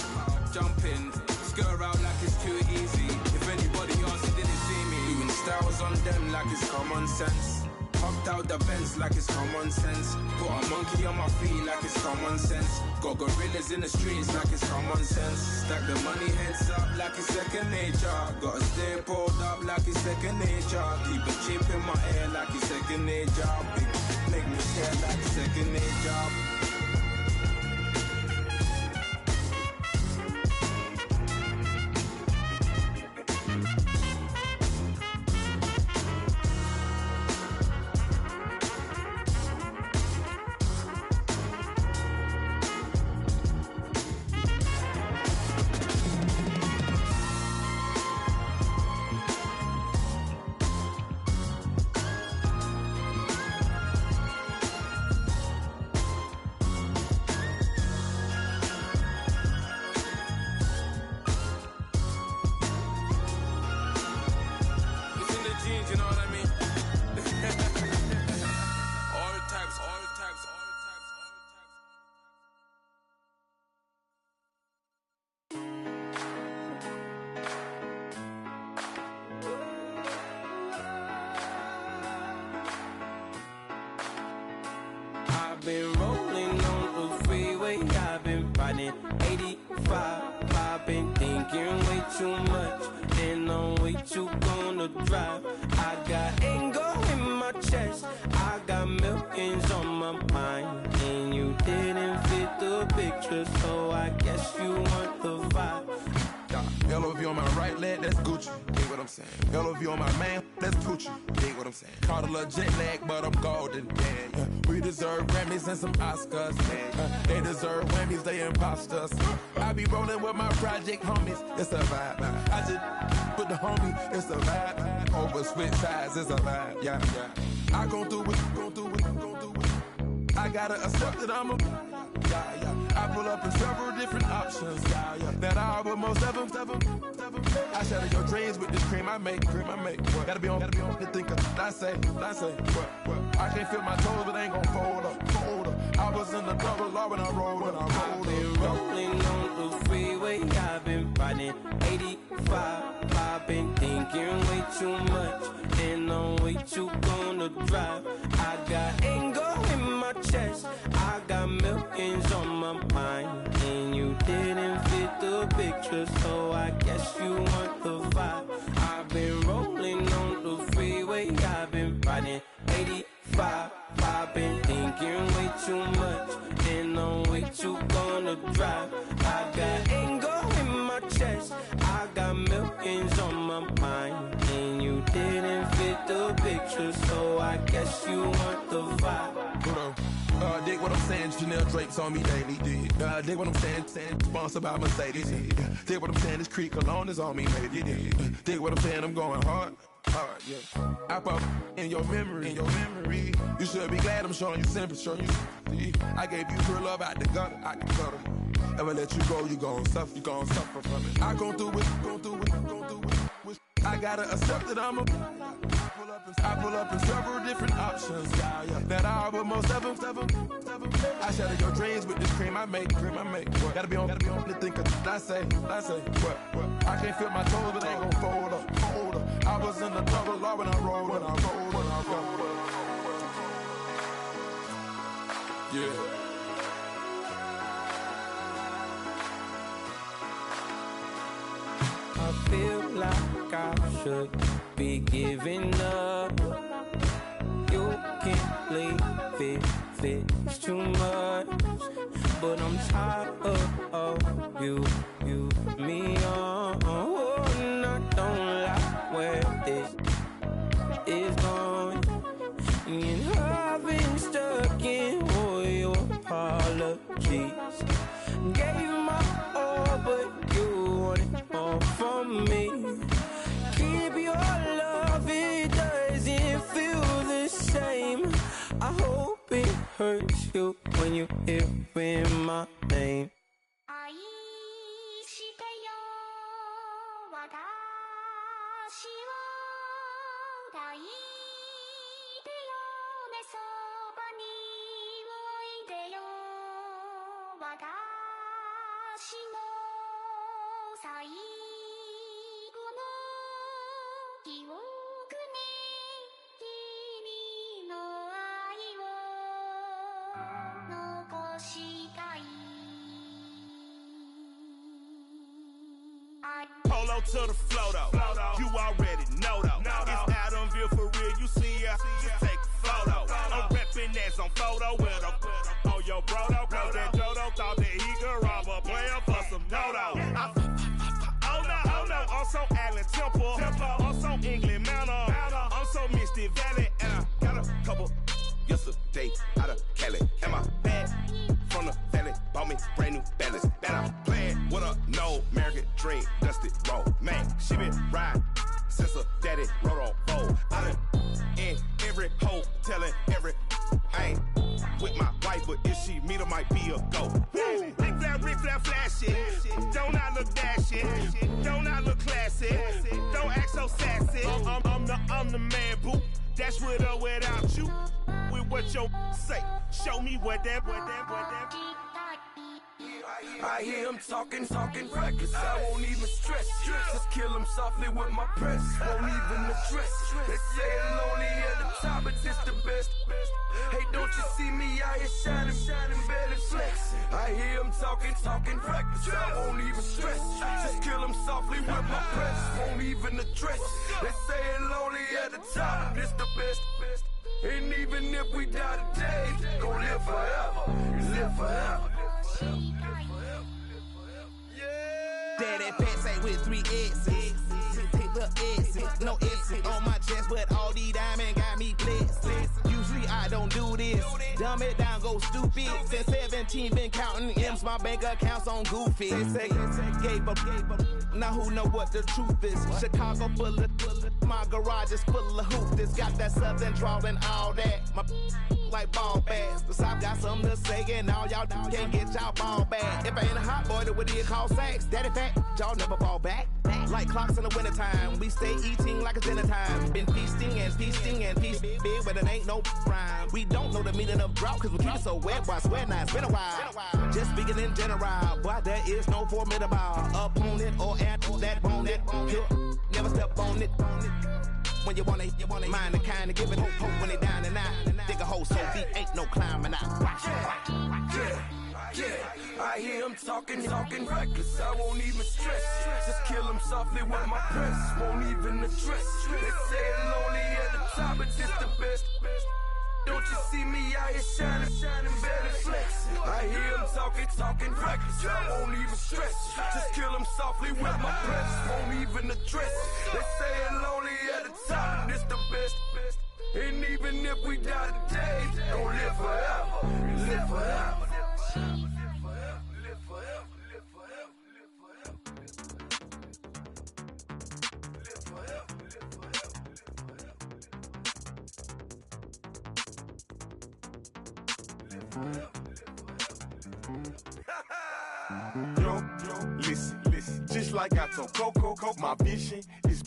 jump in. Skirt out like it's too easy. If anybody else didn't see me. Doing styles on them like it's common sense. Hopped out the Benz like it's common sense. Put a monkey on my feet like it's common sense. Got gorillas in the streets like it's common sense. Stack the money heads up like it's second nature. Gotta stay pulled up like it's second nature. Keep a chip in my hair like it's second nature. Big make me stare like second nature. I've been riding 85. I've been thinking way too much, and I'm way too gonna drive. I got anger in my chest, I got millions on my mind, and you didn't fit the picture, so I guess you want the vibe. LOV on my right leg, that's Gucci. Dig what I'm saying? LOV on my man, that's Poochie. Dig what I'm saying? Caught a little jet lag, but I'm golden. Yeah. We deserve Grammys and some Oscars. They deserve whammies, they imposters. I be rolling with my project homies. It's a vibe. I just put the homie. It's a vibe. Over switch sides, it's a vibe. Yeah. I gon' do it. I gotta accept that I'm a. I pull up in several different options. That I will most ever. I shatter your dreams with this cream I make. What? Gotta be on the thinker. I say. What? I can't feel my toes, but ain't gon' fold up. I was in the double law when I rolled. I've been rolling on the freeway. I've been riding 85. I've been thinking way too much, and I'm way too gonna drive. I got anger in my chest, I got millions on my mind, and you didn't fit the picture, so I guess you want the vibe. I've been rolling on the freeway, I've been riding 85. I've been thinking way too much, and I'm way too gonna drive. I got anger in my chest, I got millions on my mind, and you didn't fit the picture, so I guess you want the vibe. Dig what I'm saying, Chanel drapes on me daily. Dig what I'm saying, sponsored by Mercedes. Dig what I'm saying, this Creek Cologne is on me, baby. Dig what I'm saying, I'm going hard, yeah. I pop in your memory. You should be glad I'm showing you sympathy. I gave you pure love out the gutter, I can cut them. Ever let you go, you gon' suffer from it. I gon' do it. I gotta accept that I'm a. I pull up in several different options. That I will most ever. I shatter your dreams with this cream I make. What? Gotta be on the thinker. I say. What? I can't feel my toes, but ain't gon' fold up. I was in the double law when I rolled. Yeah. I feel like I should be giving up. You can't leave it's too much. But I'm tired of you, me on. And I don't like where this is going. And I've been stuck in all your apologies. Gave my all, but you wanted more from me. Keep your love, it doesn't feel the same. I hope it hurts you when you hear my name. Polo to the flow though. You already know though. It's Adamville for real. You see ya, just take a photo. I'm reppin' as on photo with a on your brodo. Cause that Jodo thought that he could rob a player for some no-no. Oh no, I'm so Allen Temple. I'm so England Manor. I'm so Misty Valley. And I got a couple yesterday out of Cali. And my bag from the valley bought me brand new balance. And I'm playing with a no American dream, dusty road. Man, she been riding since her daddy rode on fold. I done in every hole, telling every I ain't with my wife, but if she meet her, might be a go. Rick flat flashy. Don't I look dashy? Don't I look classy? Don't act so sassy. I'm the man, boo. Dash with or without you. With what your say. Show me what that. I hear him talking reckless. I won't even stress. Just kill him softly with my press. Won't even address. They say it's lonely at the top, but this the best. Hey, don't you see me out here shining, barely flex. I hear him talking reckless. I won't even stress. Just kill him softly with my press. Won't even address. They say it's lonely at the top, but this the best. And even if we die today, gon' live forever. Live forever. Daddy pants say with 3 S's. Pick the S's, no S's on my chest, but all these diamonds got me blessed. Usually I don't do this. Dumb it down, go stupid. Since 17, been counting M's, my bank account's on goofy. Say, gave up. Now who know what the truth is? Chicago full of, my garage is full of hoopers. Got that southern drawl and all that. My like ball bags. The South got something to say, and all y'all can't get y'all ball back. If I ain't a hot boy, then what do you call sex? Daddy fat, y'all never fall back. Like clocks in the wintertime, we stay eating like it's dinner time. Been feasting big, but it ain't no rhyme. We don't know the meaning of drought, cause we keep it so wet, boy, I swear now it's been a while. Just speaking in general, boy, there is no formidable opponent or at that bone that never step on it. When you want it, mind the kind of give it hope when they down and out. Dig a hole so deep, ain't no climbing out. Yeah, I hear him talking reckless. I won't even stress. Just kill him softly with my press. Won't even address. They say it's lonely at the top, but this the best. Don't you see me out here shining, barely flex. I hear him talking reckless. I won't even stress. Just kill him softly with my press. Won't even address. They say it's lonely at the top, this the best. And even if we die today, don't live forever. Live forever. Yo, listen, just like I told Coco, my vision is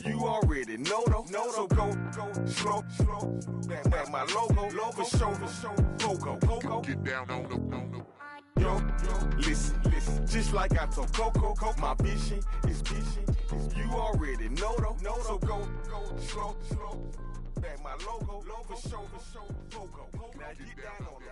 you already know though. So go slow, back my logo, for show, Coco. Get down on the. Yo, listen, just like I told Coco, my vision is you already know though. So go slow, back my logo, for show, Coco. Now get down on it.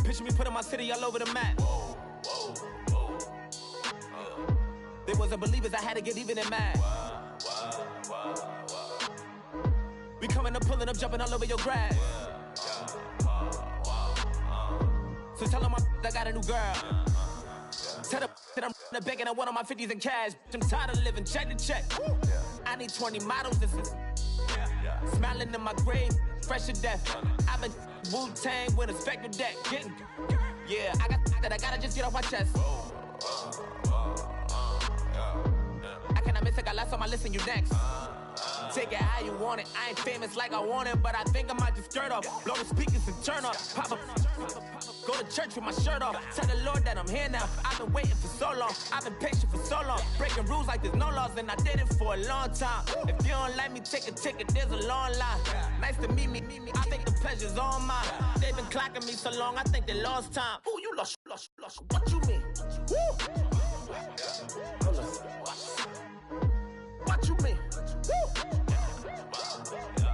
Picture me putting my city all over the map. They wasn't believers, I had to get even and mad. We coming up, pulling up, jumping all over your grass. So tell them I got a new girl. Tell them that I'm the back and I want on my 50s in cash. I'm tired of living check to check. I need 20 models. This is smiling in my grave, fresh to death. I've been Wu-Tang with a spectral deck. Yeah, I got that I gotta just get off my chest. I cannot miss it, I lost on my list and you next. Take it how you want it. I ain't famous like I want it, but I think I might just skirt off. Blow the speakers and turn up. Pop up. Go to church with my shirt off. Tell the Lord that I'm here now. I've been waiting for so long. I've been patient for so long. Breaking rules like there's no laws, and I did it for a long time. If you don't like me, take a ticket. There's a long line. Nice to meet me. I think the pleasure's all mine. They've been clocking me so long, I think they lost time. Ooh, you lost. What you mean? Woo! What you mean? Woo!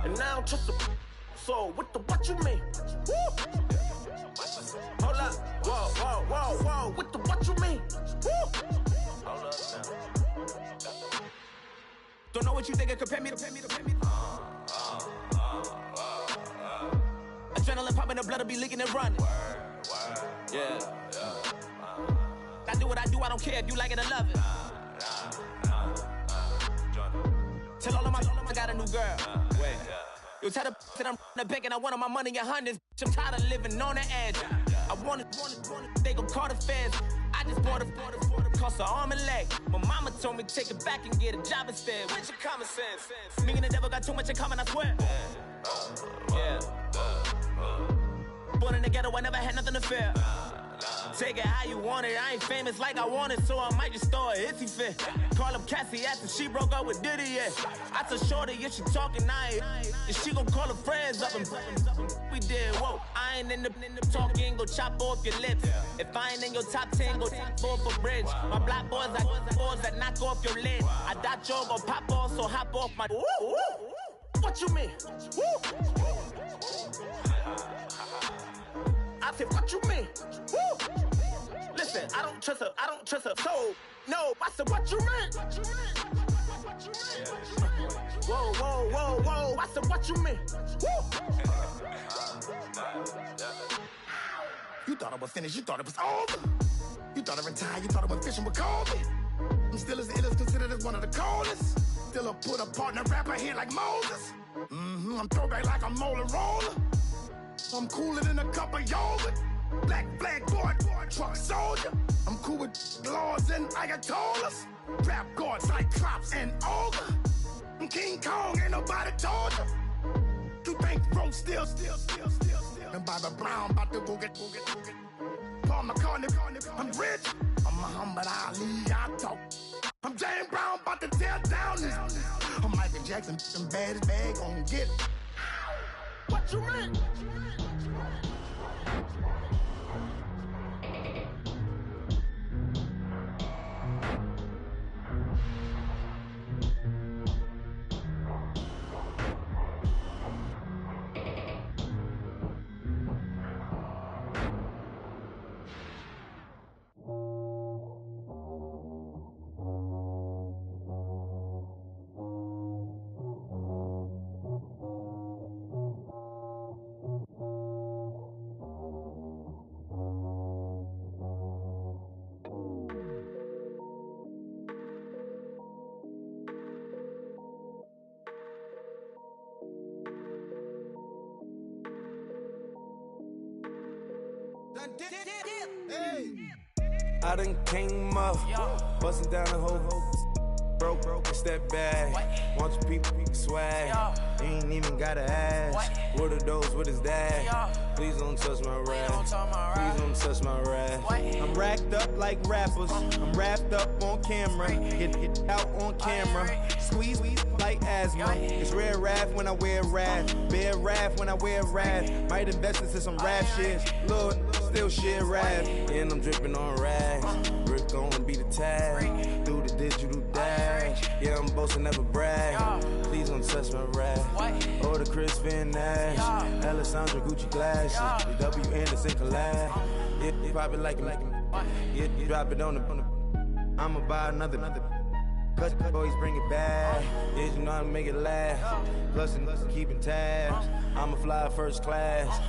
And now I don't trust the so what you mean? Woo! Hold up, whoa, what you mean? Woo! Hold up now. Don't know what you think it compare me to. Adrenaline popping, the blood'll be leaking and running. Yeah. I do what I do, I don't care if you like it or love it. Tell all of my I got a new girl. Wait. You tell the that I'm the bank and I want all my money in hundreds. I'm tired of living on the edge. I want it, they gon' call the feds. I I just bought a cost an arm and leg. My mama told me take it back and get a job instead. Where's your common sense? Me and the devil got too much in common, I swear. Yeah. Born in the ghetto, I never had nothing to fear. Take it how you want it. I ain't famous like I want it, so I might just throw a hissy fit. Call up Cassie after she broke up with Diddy, yeah. I told Shorty if she talking, I ain't. And she gon' call her friends up and we did, whoa. I ain't in the talking, go chop off your lips. If I ain't in your top 10, go top off a bridge. My black boys, I boys that knock off your lid. I thought you gon' pop off, so hop off my. What you mean? I said, what you mean? Woo! Listen, I don't trust her, so, no, I said, what you mean? Whoa, I said, what you mean? Woo! You thought I was finished, you thought it was over. You thought I retired, you thought I went fishing with Kobe. I'm still as ill as considered as one of the coldest. Still a put a partner rapper here like Moses. I'm throwback like a molar roller. I'm cooler than a cup of yogurt. Black flag boy, truck soldier. I'm cool with laws and ayatollahs. Rap gods like Klops and Olga. I'm King Kong, ain't nobody told you. You think Rose still. And Bobby Brown about to go get. Paul McCartney, I'm rich. I'm Muhammad Ali, I talk. I'm James Brown, about to tear down this. I'm Michael Jackson, some bad as bag gon' get. What you mean? I done came up, bustin' down the whole broke, step back. Want your people swag. You ain't even gotta ask. What are those? What is that? Please don't touch my rap. Please don't touch my rap. I'm racked up like rappers. I'm wrapped up on camera. Get out on camera. Squeeze like asthma. It's rare wrath when I wear wrath. Bear wrath when I wear wrath. Might invest into some rap shit. Lord, still shit rap. And I'm dripping on rags. Britt gon' be the tag. Do the digital dash. Yeah, I'm boasting, never brag. Please don't touch my rap. Or the Chris Finn Nash. Alessandra Gucci glasses. The W Anderson collab. Yeah, you pop it like it. Yeah, you drop it on the. I'ma buy another. Cut boys bring it back. Yeah, you know how to make it last. Plus and keeping tabs. I'ma fly first class.